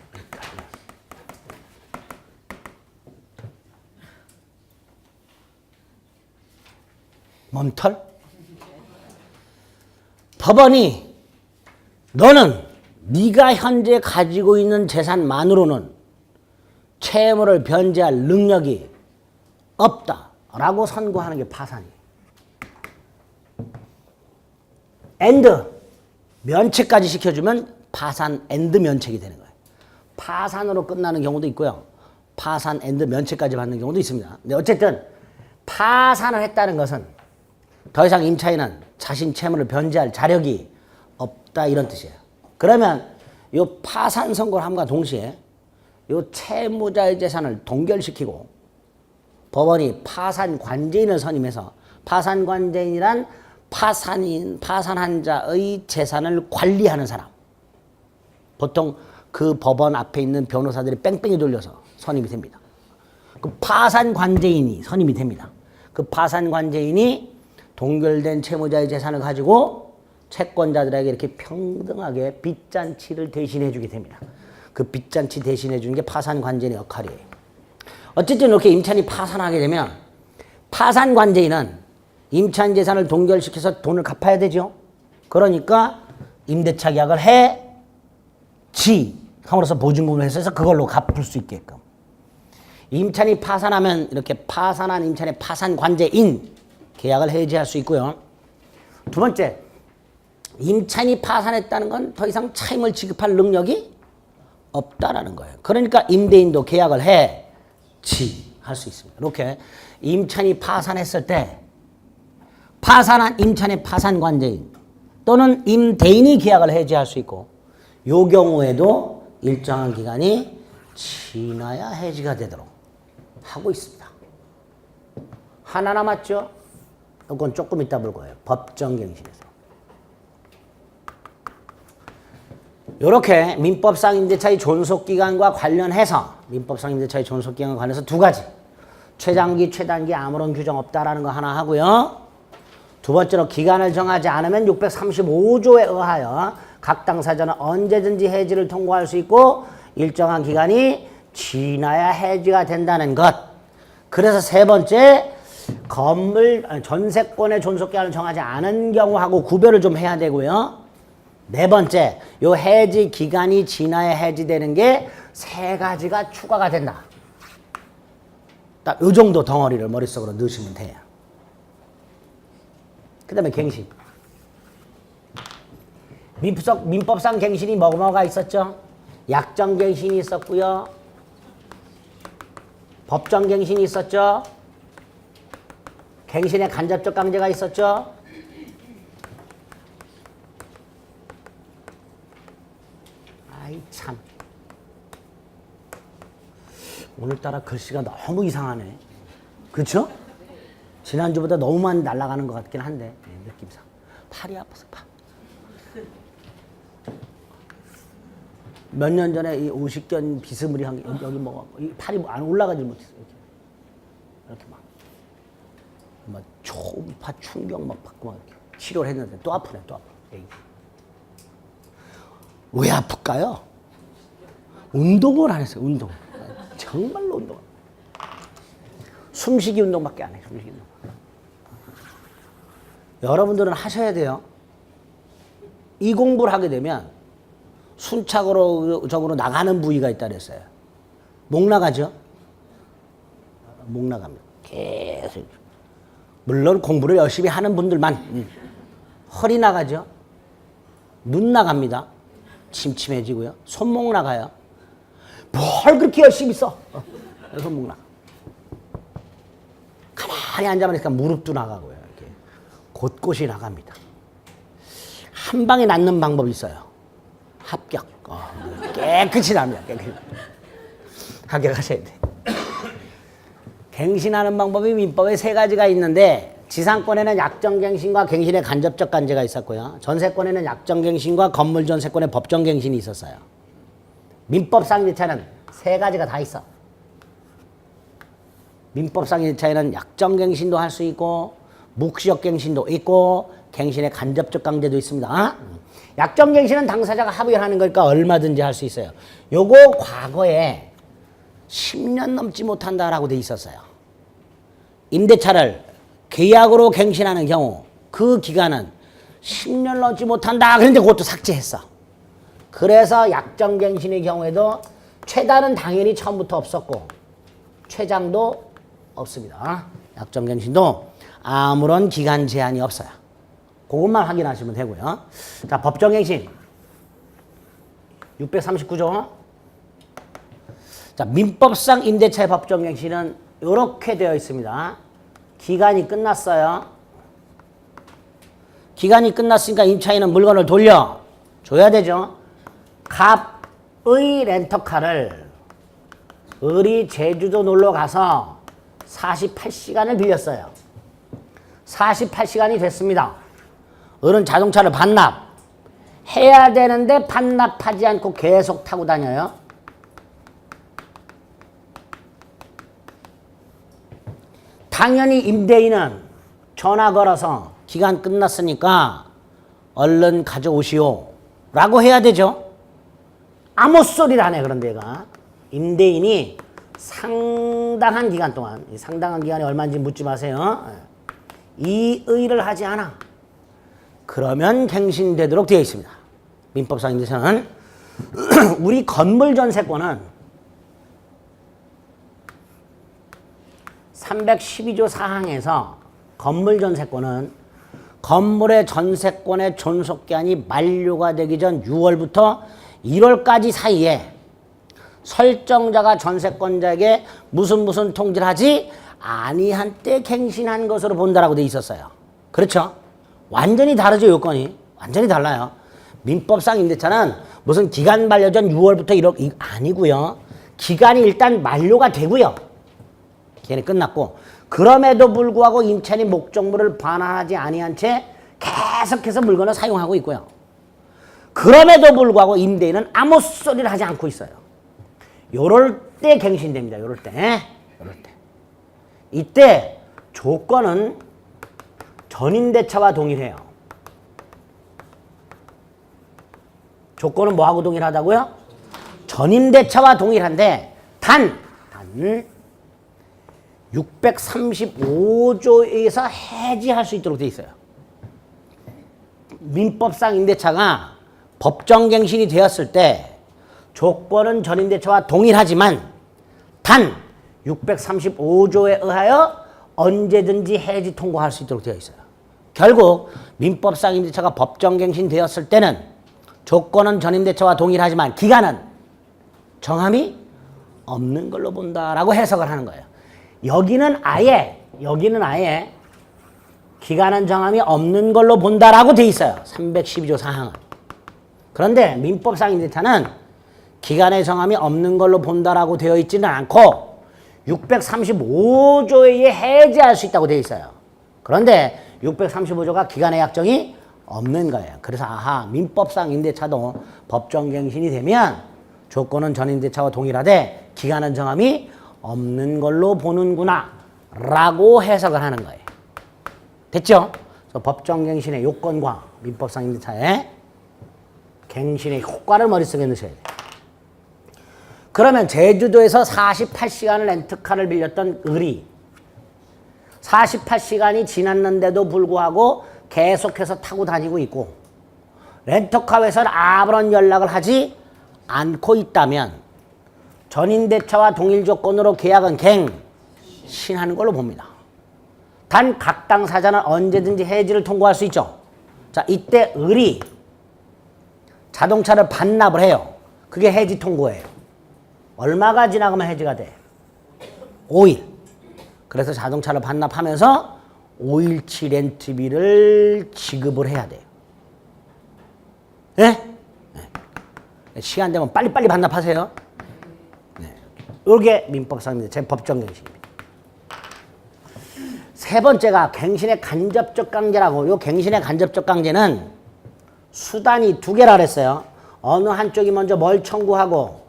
뭔 털? 법원이 너는 네가 현재 가지고 있는 재산만으로는 채무를 변제할 능력이 없다라고 선고하는 게 파산이에요. 엔드 면책까지 시켜주면 파산 엔드 면책이 되는 거예요. 파산으로 끝나는 경우도 있고요. 파산 엔드 면책까지 받는 경우도 있습니다. 근데 어쨌든 파산을 했다는 것은 더 이상 임차인은 자신 채무를 변제할 자력이 없다 이런 뜻이에요. 그러면 이 파산 선고를 함과 동시에 이 채무자의 재산을 동결시키고 법원이 파산 관제인을 선임해서 파산 관제인이란 파산한 자의 재산을 관리하는 사람. 보통 그 법원 앞에 있는 변호사들이 뺑뺑이 돌려서 선임이 됩니다. 그 파산 관제인이 선임이 됩니다. 그 파산 관제인이 동결된 채무자의 재산을 가지고 채권자들에게 이렇게 평등하게 빚잔치를 대신해 주게 됩니다. 그 빚잔치 대신해 주는 게 파산 관제인의 역할이에요. 어쨌든 이렇게 임차인이 파산하게 되면 파산 관제인은 임차인 재산을 동결시켜서 돈을 갚아야 되죠. 그러니까 임대차 계약을 해지 함으로써 보증금을 해서 그걸로 갚을 수 있게끔. 임차인이 파산하면 이렇게 파산한 임차인의 파산관제인 계약을 해지할 수 있고요. 두 번째, 임차인이 파산했다는 건 더 이상 차임을 지급할 능력이 없다라는 거예요. 그러니까 임대인도 계약을 해지할 수 있습니다. 이렇게 임차인이 파산했을 때 파산한 임차인의 파산관제인 또는 임대인이 계약을 해지할 수 있고 이 경우에도 일정한 기간이 지나야 해지가 되도록 하고 있습니다. 하나 남았죠? 이건 조금 이따 볼 거예요. 법정갱신에서. 이렇게 민법상 임대차의 존속기간과 관련해서 두 가지. 최장기, 최단기 아무런 규정 없다라는 거 하나 하고요. 두 번째로 기간을 정하지 않으면 635조에 의하여 각 당사자는 언제든지 해지를 통고할 수 있고 일정한 기간이 지나야 해지가 된다는 것. 그래서 세 번째, 전세권의 존속기간을 정하지 않은 경우하고 구별을 좀 해야 되고요. 네 번째, 요 해지 기간이 지나야 해지되는 게 세 가지가 추가가 된다. 딱 요 정도 덩어리를 머릿속으로 넣으시면 돼요. 그 다음에 갱신. 민법상 갱신이 뭐가 있었죠? 약정갱신이 있었고요. 법정갱신이 있었죠. 갱신의 간접적 강제가 있었죠. 아이 참. 오늘따라 글씨가 너무 이상하네. 그렇죠? 지난주보다 너무 많이 날아가는 것 같긴 한데 느낌상. 팔이 아파서 몇 년 전에 이 오십견 비스무리한 게 여기 뭐 이 팔이 안 올라가지 못했어. 이렇게 막 초음파 충격 막 받고 막 이렇게 치료를 했는데 또 아프네, 또 아파. 왜 아플까요? 운동을 안 했어요. 운동. 정말로 운동. 숨쉬기 운동밖에 안 해. 숨쉬기 운동. 여러분들은 하셔야 돼요. 이 공부를 하게 되면 순차적으로 나가는 부위가 있다 그랬어요. 목 나가죠? 목 나갑니다. 계속. 물론 공부를 열심히 하는 분들만. 허리 나가죠? 눈 나갑니다. 침침해지고요. 손목 나가요. 뭘 그렇게 열심히 써? 손목 나가. 가만히 앉아만 있으니까 무릎도 나가고요. 이렇게 곳곳이 나갑니다. 한 방에 낫는 방법이 있어요. 합격. 깨끗이 납니다. 깨끗이. 합격하셔야 돼. 갱신하는 방법이 민법에 세 가지가 있는데 지상권에는 약정갱신과 갱신의 간접적 간제가 있었고요. 전세권에는 약정갱신과 건물전세권의 법정갱신이 있었어요. 민법상 임대차에는 세 가지가 다 있어. 민법상 임대차에는 약정갱신도 할 수 있고 묵시적갱신도 있고 갱신의 간접적 강제도 있습니다. 약정갱신은 당사자가 합의를 하는 거니까 얼마든지 할 수 있어요. 요거 과거에 10년 넘지 못한다라고 돼 있었어요. 임대차를 계약으로 갱신하는 경우 그 기간은 10년 넘지 못한다. 그런데 그것도 삭제했어. 그래서 약정갱신의 경우에도 최단은 당연히 처음부터 없었고 최장도 없습니다. 약정갱신도 아무런 기간 제한이 없어요. 그것만 확인하시면 되고요. 자, 법정갱신 639조. 자, 민법상 임대차의 법정갱신은 이렇게 되어 있습니다. 기간이 끝났어요. 기간이 끝났으니까 임차인은 물건을 돌려줘야 되죠. 갑의 렌터카를 을이 제주도 놀러 가서 48시간을 빌렸어요. 48시간이 됐습니다. 을은 자동차를 반납해야 되는데 반납하지 않고 계속 타고 다녀요. 당연히 임대인은 전화 걸어서 기간 끝났으니까 얼른 가져오시오 라고 해야 되죠. 아무 소리를 안 해. 그런데 얘가 임대인이 상당한 기간 동안, 상당한 기간이 얼마인지 묻지 마세요. 이 의를 하지 않아. 그러면 갱신되도록 되어 있습니다. 민법상 임대차는 우리 건물 전세권은 312조 사항에서 건물 전세권은 건물의 전세권의 존속기한이 만료가 되기 전 6월부터 1월까지 사이에 설정자가 전세권자에게 무슨 통지를 하지 아니한 때 갱신한 것으로 본다라고 돼 있었어요. 그렇죠? 완전히 다르죠. 요건이. 완전히 달라요. 민법상 임대차는 무슨 기간 만료 전 6월부터 1월 아니고요. 기간이 일단 만료가 되고요. 기간이 끝났고 그럼에도 불구하고 임차인이 목적물을 반환하지 아니한 채 계속해서 물건을 사용하고 있고요. 그럼에도 불구하고 임대인은 아무 소리를 하지 않고 있어요. 요럴 때 갱신됩니다. 요럴 때. 이때 조건은 전임대차와 동일해요. 조건은 뭐하고 동일하다고요? 전임대차와 동일한데 단 635조에서 해지할 수 있도록 돼 있어요. 민법상 임대차가 법정갱신이 되었을 때 조건은 전임대차와 동일하지만 단 635조에 의하여 언제든지 해지 통고할 수 있도록 되어 있어요. 결국 민법상 임대차가 법정갱신 되었을 때는 조건은 전임대차와 동일하지만 기간은 정함이 없는 걸로 본다라고 해석을 하는 거예요. 여기는 아예 기간은 정함이 없는 걸로 본다라고 돼 있어요. 312조 사항은. 그런데 민법상 임대차는 기간의 정함이 없는 걸로 본다라고 되어 있지는 않고 635조에 의해 해지할 수 있다고 되어 있어요. 그런데 635조가 기간의 약정이 없는 거예요. 그래서 민법상 임대차도 법정갱신이 되면 조건은 전임대차와 동일하되 기간은 정함이 없는 걸로 보는구나 라고 해석을 하는 거예요. 됐죠? 그래서 법정갱신의 요건과 민법상 임대차의 갱신의 효과를 머릿속에 넣으셔야 돼요. 그러면 제주도에서 48시간을 렌트카를 빌렸던 을이 48시간이 지났는데도 불구하고 계속해서 타고 다니고 있고 렌터카 회사는 아무런 연락을 하지 않고 있다면 전임대차와 동일 조건으로 계약은 갱신하는 걸로 봅니다. 단 각 당사자는 언제든지 해지를 통고할 수 있죠. 자, 이때 을이 자동차를 반납을 해요. 그게 해지 통고예요. 얼마가 지나가면 해지가 돼? 5일. 그래서 자동차를 반납하면서 5일치 렌트비를 지급을 해야 돼요. 네? 네. 시간 되면 빨리빨리 반납하세요. 네. 이게 민법상 제 법정갱신입니다. 세 번째가 갱신의 간접적 강제라고. 요 갱신의 간접적 강제는 수단이 두 개라 그랬어요. 어느 한쪽이 먼저 뭘 청구하고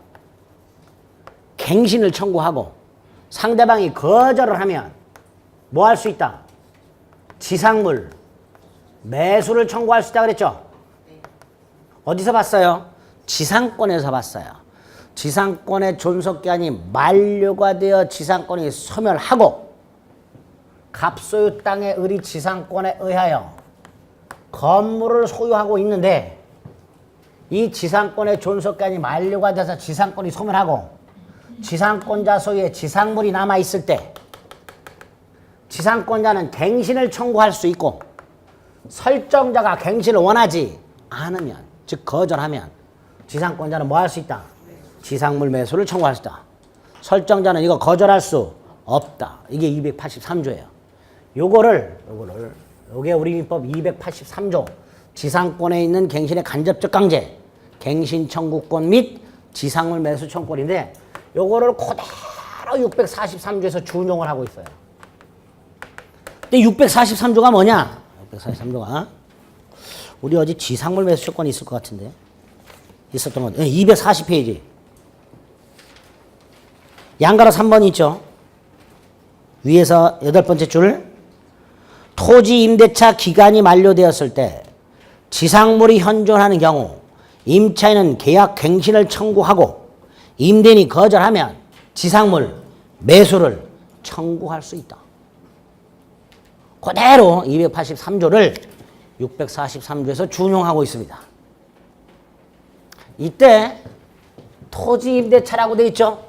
갱신을 청구하고 상대방이 거절을 하면 뭐 할 수 있다? 지상물, 매수를 청구할 수 있다 그랬죠? 어디서 봤어요? 지상권에서 봤어요. 지상권의 존속기한이 만료가 되어 지상권이 소멸하고 갑소유 땅의 을이 지상권에 의하여 건물을 소유하고 있는데 이 지상권의 존속기한이 만료가 돼서 지상권이 소멸하고 지상권자 소유의 지상물이 남아있을 때 지상권자는 갱신을 청구할 수 있고 설정자가 갱신을 원하지 않으면 즉 거절하면 지상권자는 뭐 할 수 있다? 지상물 매수를 청구할 수 있다. 설정자는 이거 거절할 수 없다. 이게 283조예요. 요게 우리 민법 283조 지상권에 있는 갱신의 간접적 강제 갱신 청구권 및 지상물 매수 청구권인데 요거를 그대로 643조에서 준용을 하고 있어요. 근데 643조가 뭐냐? 643조가 우리 어디 지상물 매수 조건이 있을 것 같은데 있었던 것 240페이지 양가로 3번이 있죠. 위에서 8번째 줄 토지 임대차 기간이 만료되었을 때 지상물이 현존하는 경우 임차인은 계약 갱신을 청구하고 임대인이 거절하면 지상물 매수를 청구할 수 있다. 그대로 283조를 643조에서 준용하고 있습니다. 이때 토지 임대차라고 돼 있죠.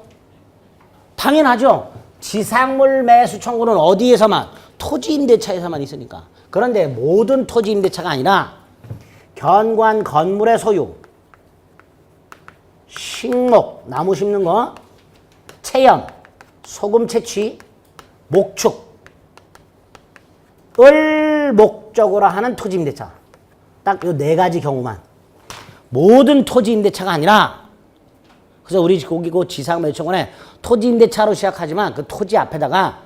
당연하죠. 지상물 매수 청구는 어디에서만? 토지임대차에서만 있으니까. 그런데 모든 토지임대차가 아니라 견관 건물의 소유, 식목, 나무 심는 거, 체험, 소금 채취, 목축을 목적으로 하는 토지임대차. 딱 이 네 가지 경우만. 모든 토지임대차가 아니라, 그래서 우리 거기 그 지상매수청구에 토지임대차로 시작하지만 그 토지 앞에다가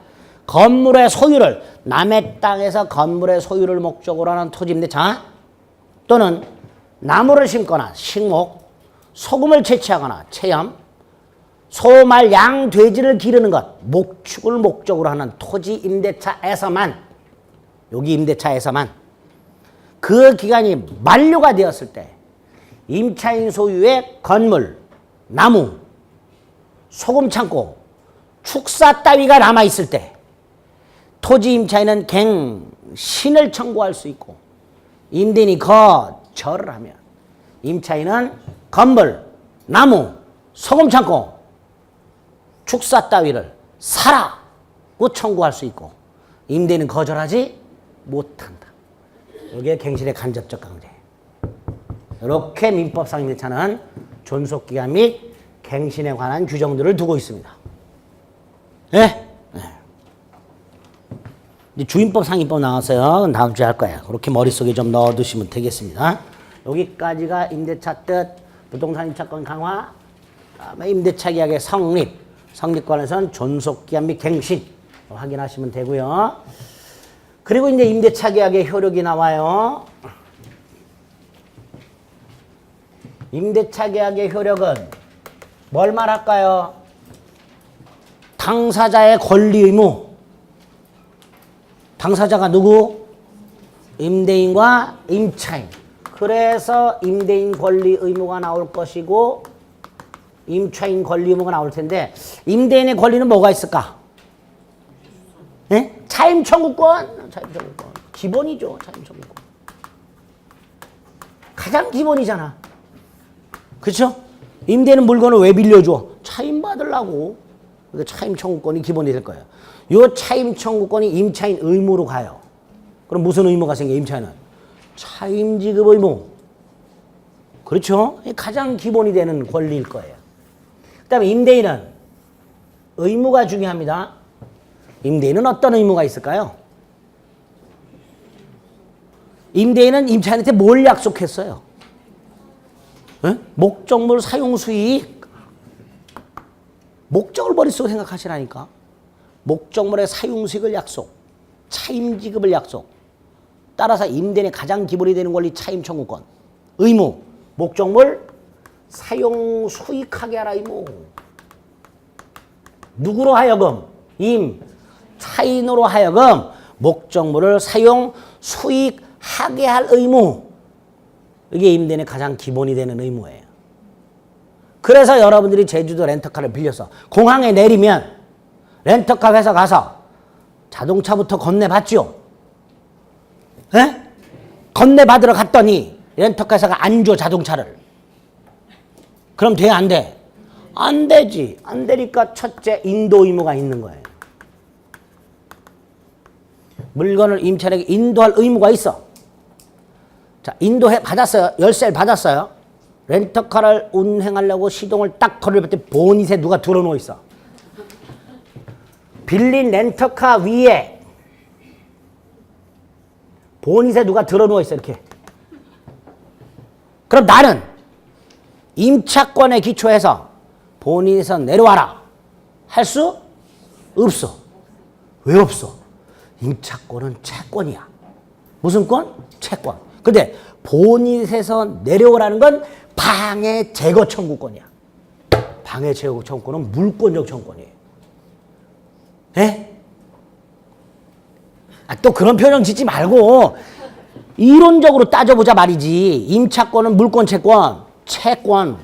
건물의 소유를, 남의 땅에서 건물의 소유를 목적으로 하는 토지임대차, 또는 나무를 심거나 식목, 소금을 채취하거나 체험, 소, 말, 양, 돼지를 기르는 것, 목축을 목적으로 하는 토지임대차에서만, 여기 임대차에서만 그 기간이 만료가 되었을 때 임차인 소유의 건물, 나무, 소금창고, 축사 따위가 남아있을 때 토지 임차인은 갱신을 청구할 수 있고, 임대인이 거절을 하면 임차인은 건물, 나무, 소금창고, 축사 따위를 사라고 청구할 수 있고, 임대인은 거절하지 못한다. 이게 갱신의 간접적 강제. 이렇게 민법상 임대차는 존속기간 및 갱신에 관한 규정들을 두고 있습니다. 네? 네. 주임법, 상임법 나왔어요. 다음 주에 할 거예요. 그렇게 머릿속에 좀 넣어두시면 되겠습니다. 여기까지가 임대차 뜻, 부동산 임차권 강화, 다음에 임대차 계약의 성립, 성립관에서는 존속기간 및 갱신 확인하시면 되고요. 그리고 이제 임대차 계약의 효력이 나와요. 임대차 계약의 효력은 뭘 말할까요? 당사자의 권리 의무. 당사자가 누구? 임대인과 임차인. 그래서 임대인 권리 의무가 나올 것이고 임차인 권리 의무가 나올 텐데, 임대인의 권리는 뭐가 있을까? 네? 차임 청구권. 차임 청구권. 기본이죠. 차임 청구권. 가장 기본이잖아. 그렇죠? 임대인은 물건을 왜 빌려줘? 차임 받으려고. 그러니까 차임 청구권이 기본이 될 거예요. 요 차임 청구권이 임차인 의무로 가요. 그럼 무슨 의무가 생겨? 임차인은 차임 지급 의무. 그렇죠? 가장 기본이 되는 권리일 거예요. 그다음에 임대인은 의무가 중요합니다. 임대인은 어떤 의무가 있을까요? 임대인은 임차인한테 뭘 약속했어요? 에? 목적물 사용 수익. 목적을 머릿속에 생각하시라니까. 목적물의 사용 수익을 약속, 차임 지급을 약속. 따라서 임대인의 가장 기본이 되는 권리 차임 청구권. 의무, 목적물 사용 수익하게 하라 의무. 누구로 하여금? 임차인으로 하여금 목적물을 사용 수익하게 할 의무. 이게 임대인의 가장 기본이 되는 의무예요. 그래서 여러분들이 제주도 렌터카를 빌려서 공항에 내리면 렌터카 회사 가서 자동차부터 건네받죠. 에? 건네받으러 갔더니 렌터카 회사가 안 줘, 자동차를. 그럼 돼, 안 돼? 안 되지. 안 되니까 첫째, 인도 의무가 있는 거예요. 물건을 임차인에게 인도할 의무가 있어. 자, 인도해 받았어요. 열쇠를 받았어요. 렌터카를 운행하려고 시동을 딱 걸을 때 보닛에 누가 들어놓어 있어. 빌린 렌터카 위에 보닛에 누가 들어놓어 있어, 이렇게. 그럼 나는 임차권에 기초해서 보닛에서 내려와라 할 수 없어. 왜 없어? 임차권은 채권이야. 무슨 권? 채권. 근데 보닛에서 내려오라는 건 방해 제거 청구권이야. 방해 제거 청구권은 물권적 청구권이에요. 에? 또 그런 표정 짓지 말고 이론적으로 따져보자 말이지. 임차권은 물권, 채권, 채권.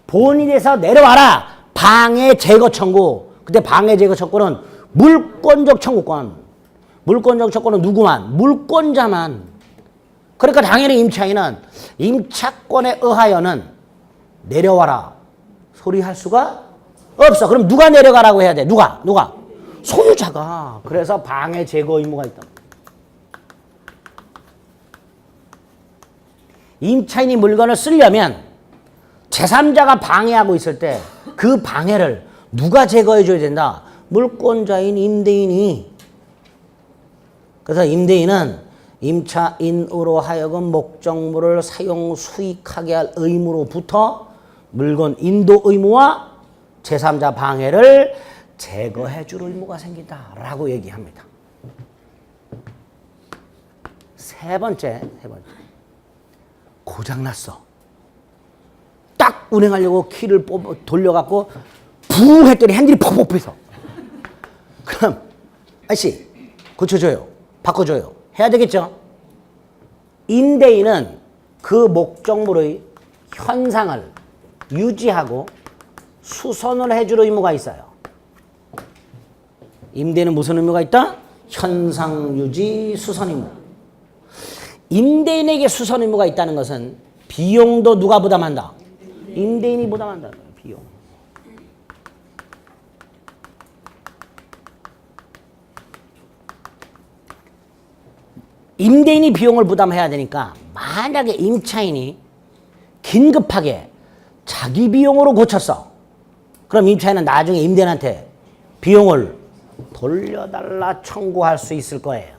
보닛에서 내려와라. 방해 제거 청구. 근데 방해 제거 청구는 물권적 청구권. 물권적 청구는 누구만? 물권자만. 그러니까 당연히 임차인은 임차권에 의하여는 내려와라 소리 할 수가 없어. 그럼 누가 내려가라고 해야 돼? 누가? 소유자가. 그래서 방해 제거 의무가 있다. 임차인이 물건을 쓰려면 제3자가 방해하고 있을 때 그 방해를 누가 제거해 줘야 된다? 물권자인 임대인이. 그래서 임대인은 임차인으로 하여금 목적물을 사용 수익하게 할 의무로부터 물건 인도 의무와 제3자 방해를 제거해 줄 의무가 생긴다라고 얘기합니다. 세 번째. 고장났어. 딱 운행하려고 키를 돌려갖고 붕 했더니 핸들이 퍽퍽 빼서. 그럼 아저씨 고쳐줘요. 바꿔줘요. 해야 되겠죠? 임대인은 그 목적물의 현상을 유지하고 수선을 해줄 의무가 있어요. 임대인은 무슨 의무가 있다? 현상 유지 수선 의무. 임대인에게 수선 의무가 있다는 것은 비용도 누가 부담한다? 임대인이 부담한다. 비용. 임대인이 비용을 부담해야 되니까 만약에 임차인이 긴급하게 자기 비용으로 고쳤어. 그럼 임차인은 나중에 임대인한테 비용을 돌려달라 청구할 수 있을 거예요.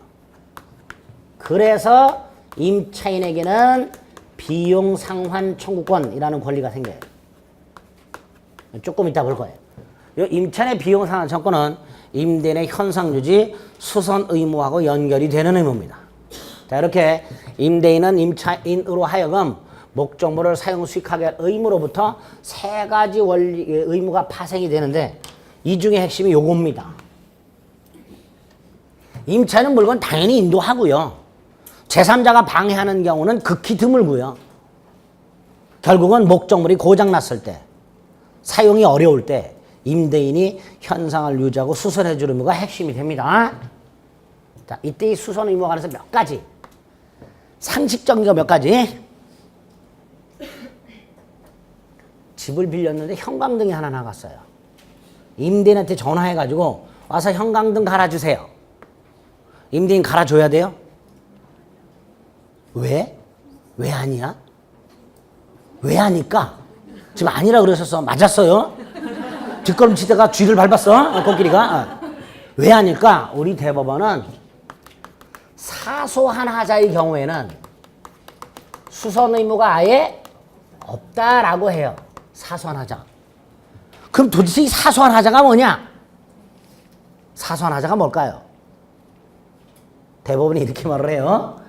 그래서 임차인에게는 비용 상환 청구권이라는 권리가 생겨요. 조금 이따 볼 거예요. 임차인의 비용 상환 청구권은 임대인의 현상 유지 수선 의무하고 연결이 되는 의무입니다. 자, 이렇게 임대인은 임차인으로 하여금 목적물을 사용 수익하게 할 의무로부터 세 가지 원리 의무가 파생이 되는데 이 중에 핵심이 요겁니다. 임차인은 물건 당연히 인도하고요. 제3자가 방해하는 경우는 극히 드물고요. 결국은 목적물이 고장났을 때, 사용이 어려울 때 임대인이 현상을 유지하고 수선해 주는 의무가 핵심이 됩니다. 자, 이때 이 수선 의무에 관해서 몇 가지, 상식적인 거 몇 가지. 집을 빌렸는데 형광등이 하나 나갔어요. 임대인한테 전화해가지고 와서 형광등 갈아주세요. 임대인 갈아줘야 돼요? 왜? 왜 아니야? 왜 아니까? 지금 아니라 그러셨어. 맞았어요? 뒷걸음치다가 쥐를 밟았어. 코끼리가. 왜 아닐까? 우리 대법원은 사소한 하자의 경우에는 수선 의무가 아예 없다라고 해요. 사소한 하자. 그럼 도대체 이 사소한 하자가 뭐냐? 사소한 하자가 뭘까요? 대법원이 이렇게 말을 해요.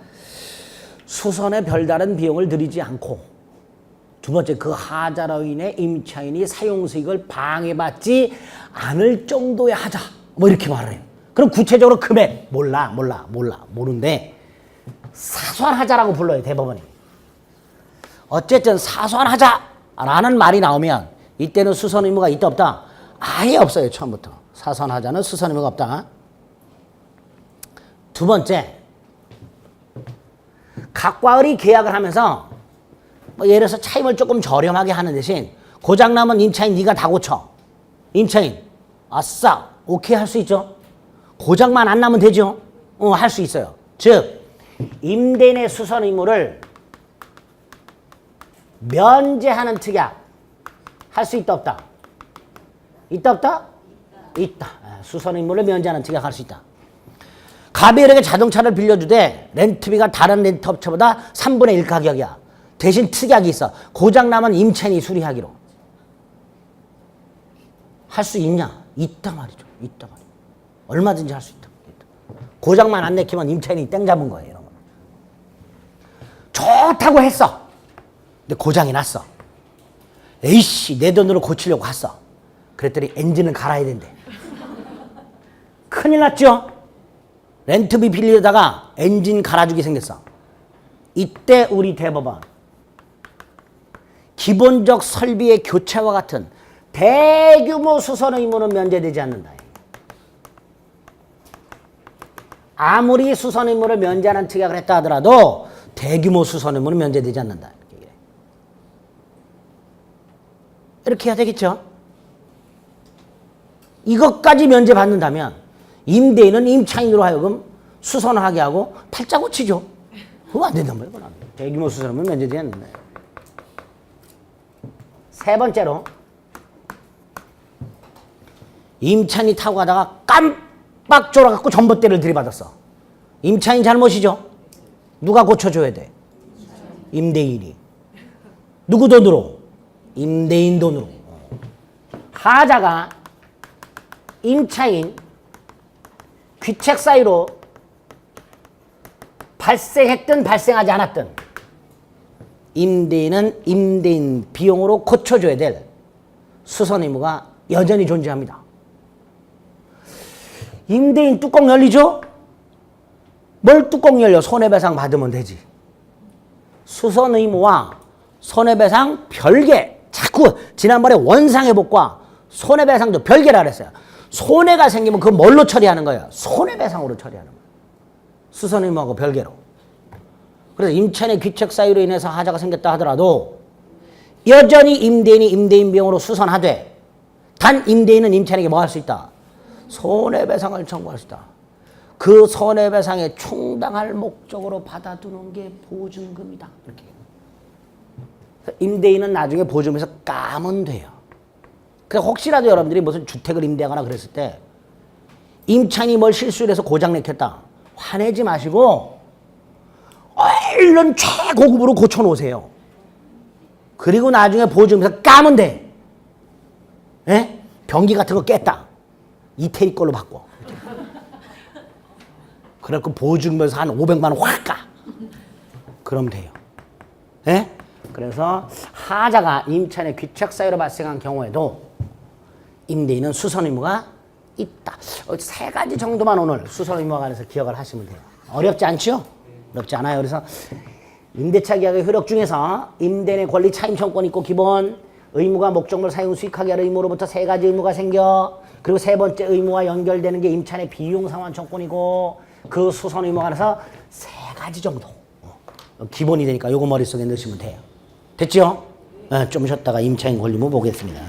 수선에 별다른 비용을 들이지 않고, 두 번째, 그 하자로 인해 임차인이 사용수익을 방해받지 않을 정도의 하자. 뭐 이렇게 말을 해요. 그럼 구체적으로 금액 모르는데 사소한 하자라고 불러요, 대법원이. 어쨌든 사소한 하자라는 말이 나오면 이때는 수선 의무가 있다 없다? 아예 없어요, 처음부터. 사소한 하자는 수선 의무가 없다. 두 번째, 각과 을이 계약을 하면서 뭐 예를 들어서 차임을 조금 저렴하게 하는 대신 고장나면 임차인 네가 다 고쳐. 임차인 아싸 오케이 할 수 있죠. 고장만 안 나면 되죠. 할 수 있어요. 즉 임대인의 수선 의무를 면제하는 특약 할 수 있다 없다? 있다 없다? 있다. 수선 의무를 면제하는 특약 할 수 있다. 가비엘에게 자동차를 빌려주되 렌트비가 다른 렌트업체보다 3분의 1 가격이야. 대신 특약이 있어. 고장나면 임차인이 수리하기로. 할 수 있냐? 있다 말이죠. 있다 말이죠. 얼마든지 할 수 있다. 고장만 안 내키면 임차인이 땡 잡은 거예요. 이런 거. 좋다고 했어. 근데 고장이 났어. 에이씨 내 돈으로 고치려고 갔어. 그랬더니 엔진은 갈아야 된대. 큰일 났죠? 렌트비 빌리다가 엔진 갈아주기 생겼어. 이때 우리 대법원 기본적 설비의 교체와 같은 대규모 수선 의무는 면제되지 않는다. 아무리 수선 의무를 면제하는 특약을 했다 하더라도 대규모 수선 의무는 면제되지 않는다. 이렇게 해야 되겠죠? 이것까지 면제받는다면 임대인은 임차인으로 하여금 수선을 하게 하고 팔자 고치죠. 그거 안 된단 말이에요. 대규모 수선하면 면제되지 않는다. 세 번째로 임차인이 타고 가다가 깜빡 졸아갖고 전봇대를 들이받았어. 임차인 잘못이죠. 누가 고쳐줘야 돼? 임대인이. 누구 돈으로? 임대인 돈으로. 하자가 임차인 귀책 사유로 발생했든 발생하지 않았든 임대인은 임대인 비용으로 고쳐줘야 될 수선 의무가 여전히 존재합니다. 임대인 뚜껑 열리죠? 뭘 뚜껑 열려? 손해배상 받으면 되지. 수선 의무와 손해배상 별개. 자꾸 지난번에 원상회복과 손해배상도 별개라 그랬어요. 손해가 생기면 그거 뭘로 처리하는 거예요? 손해배상으로 처리하는 거예요. 수선 의무하고 별개로. 그래서 임차인의 귀책 사유로 인해서 하자가 생겼다 하더라도 여전히 임대인이 임대인 비용으로 수선하되 단 임대인은 임차인에게 뭐 할 수 있다? 손해배상을 청구할 수 있다. 그 손해배상에 충당할 목적으로 받아두는 게 보증금이다. 이렇게. 임대인은 나중에 보증금에서 까면 돼요. 그래서 혹시라도 여러분들이 무슨 주택을 임대하거나 그랬을 때 임차인이 뭘 실수를 해서 고장냈겠다. 화내지 마시고 얼른 최고급으로 고쳐놓으세요. 그리고 나중에 보증금에서 까면 돼. 에? 변기 같은 거 깼다. 이태리 걸로 바꿔. 그래갖고 보증금에서 한 500만 원 확 까. 그럼 돼요. 에? 그래서 하자가 임차인의 귀책 사유로 발생한 경우에도 임대인은 수선 의무가 있다. 세 가지 정도만 오늘 수선 의무와 관해서 기억을 하시면 돼요. 어렵지 않죠? 어렵지 않아요. 그래서 임대차 계약의 효력 중에서 임대인의 권리 차임 청권이 있고 기본 의무가 목적물 사용 수익하게 할 의무로부터 세 가지 의무가 생겨. 그리고 세 번째 의무와 연결되는 게 임차인의 비용 상환 청권이고 그 수선 의무가 관해서 세 가지 정도 기본이 되니까 요거 머릿속에 넣으시면 돼요. 됐죠? 좀 쉬었다가 임차인 권리무 보겠습니다.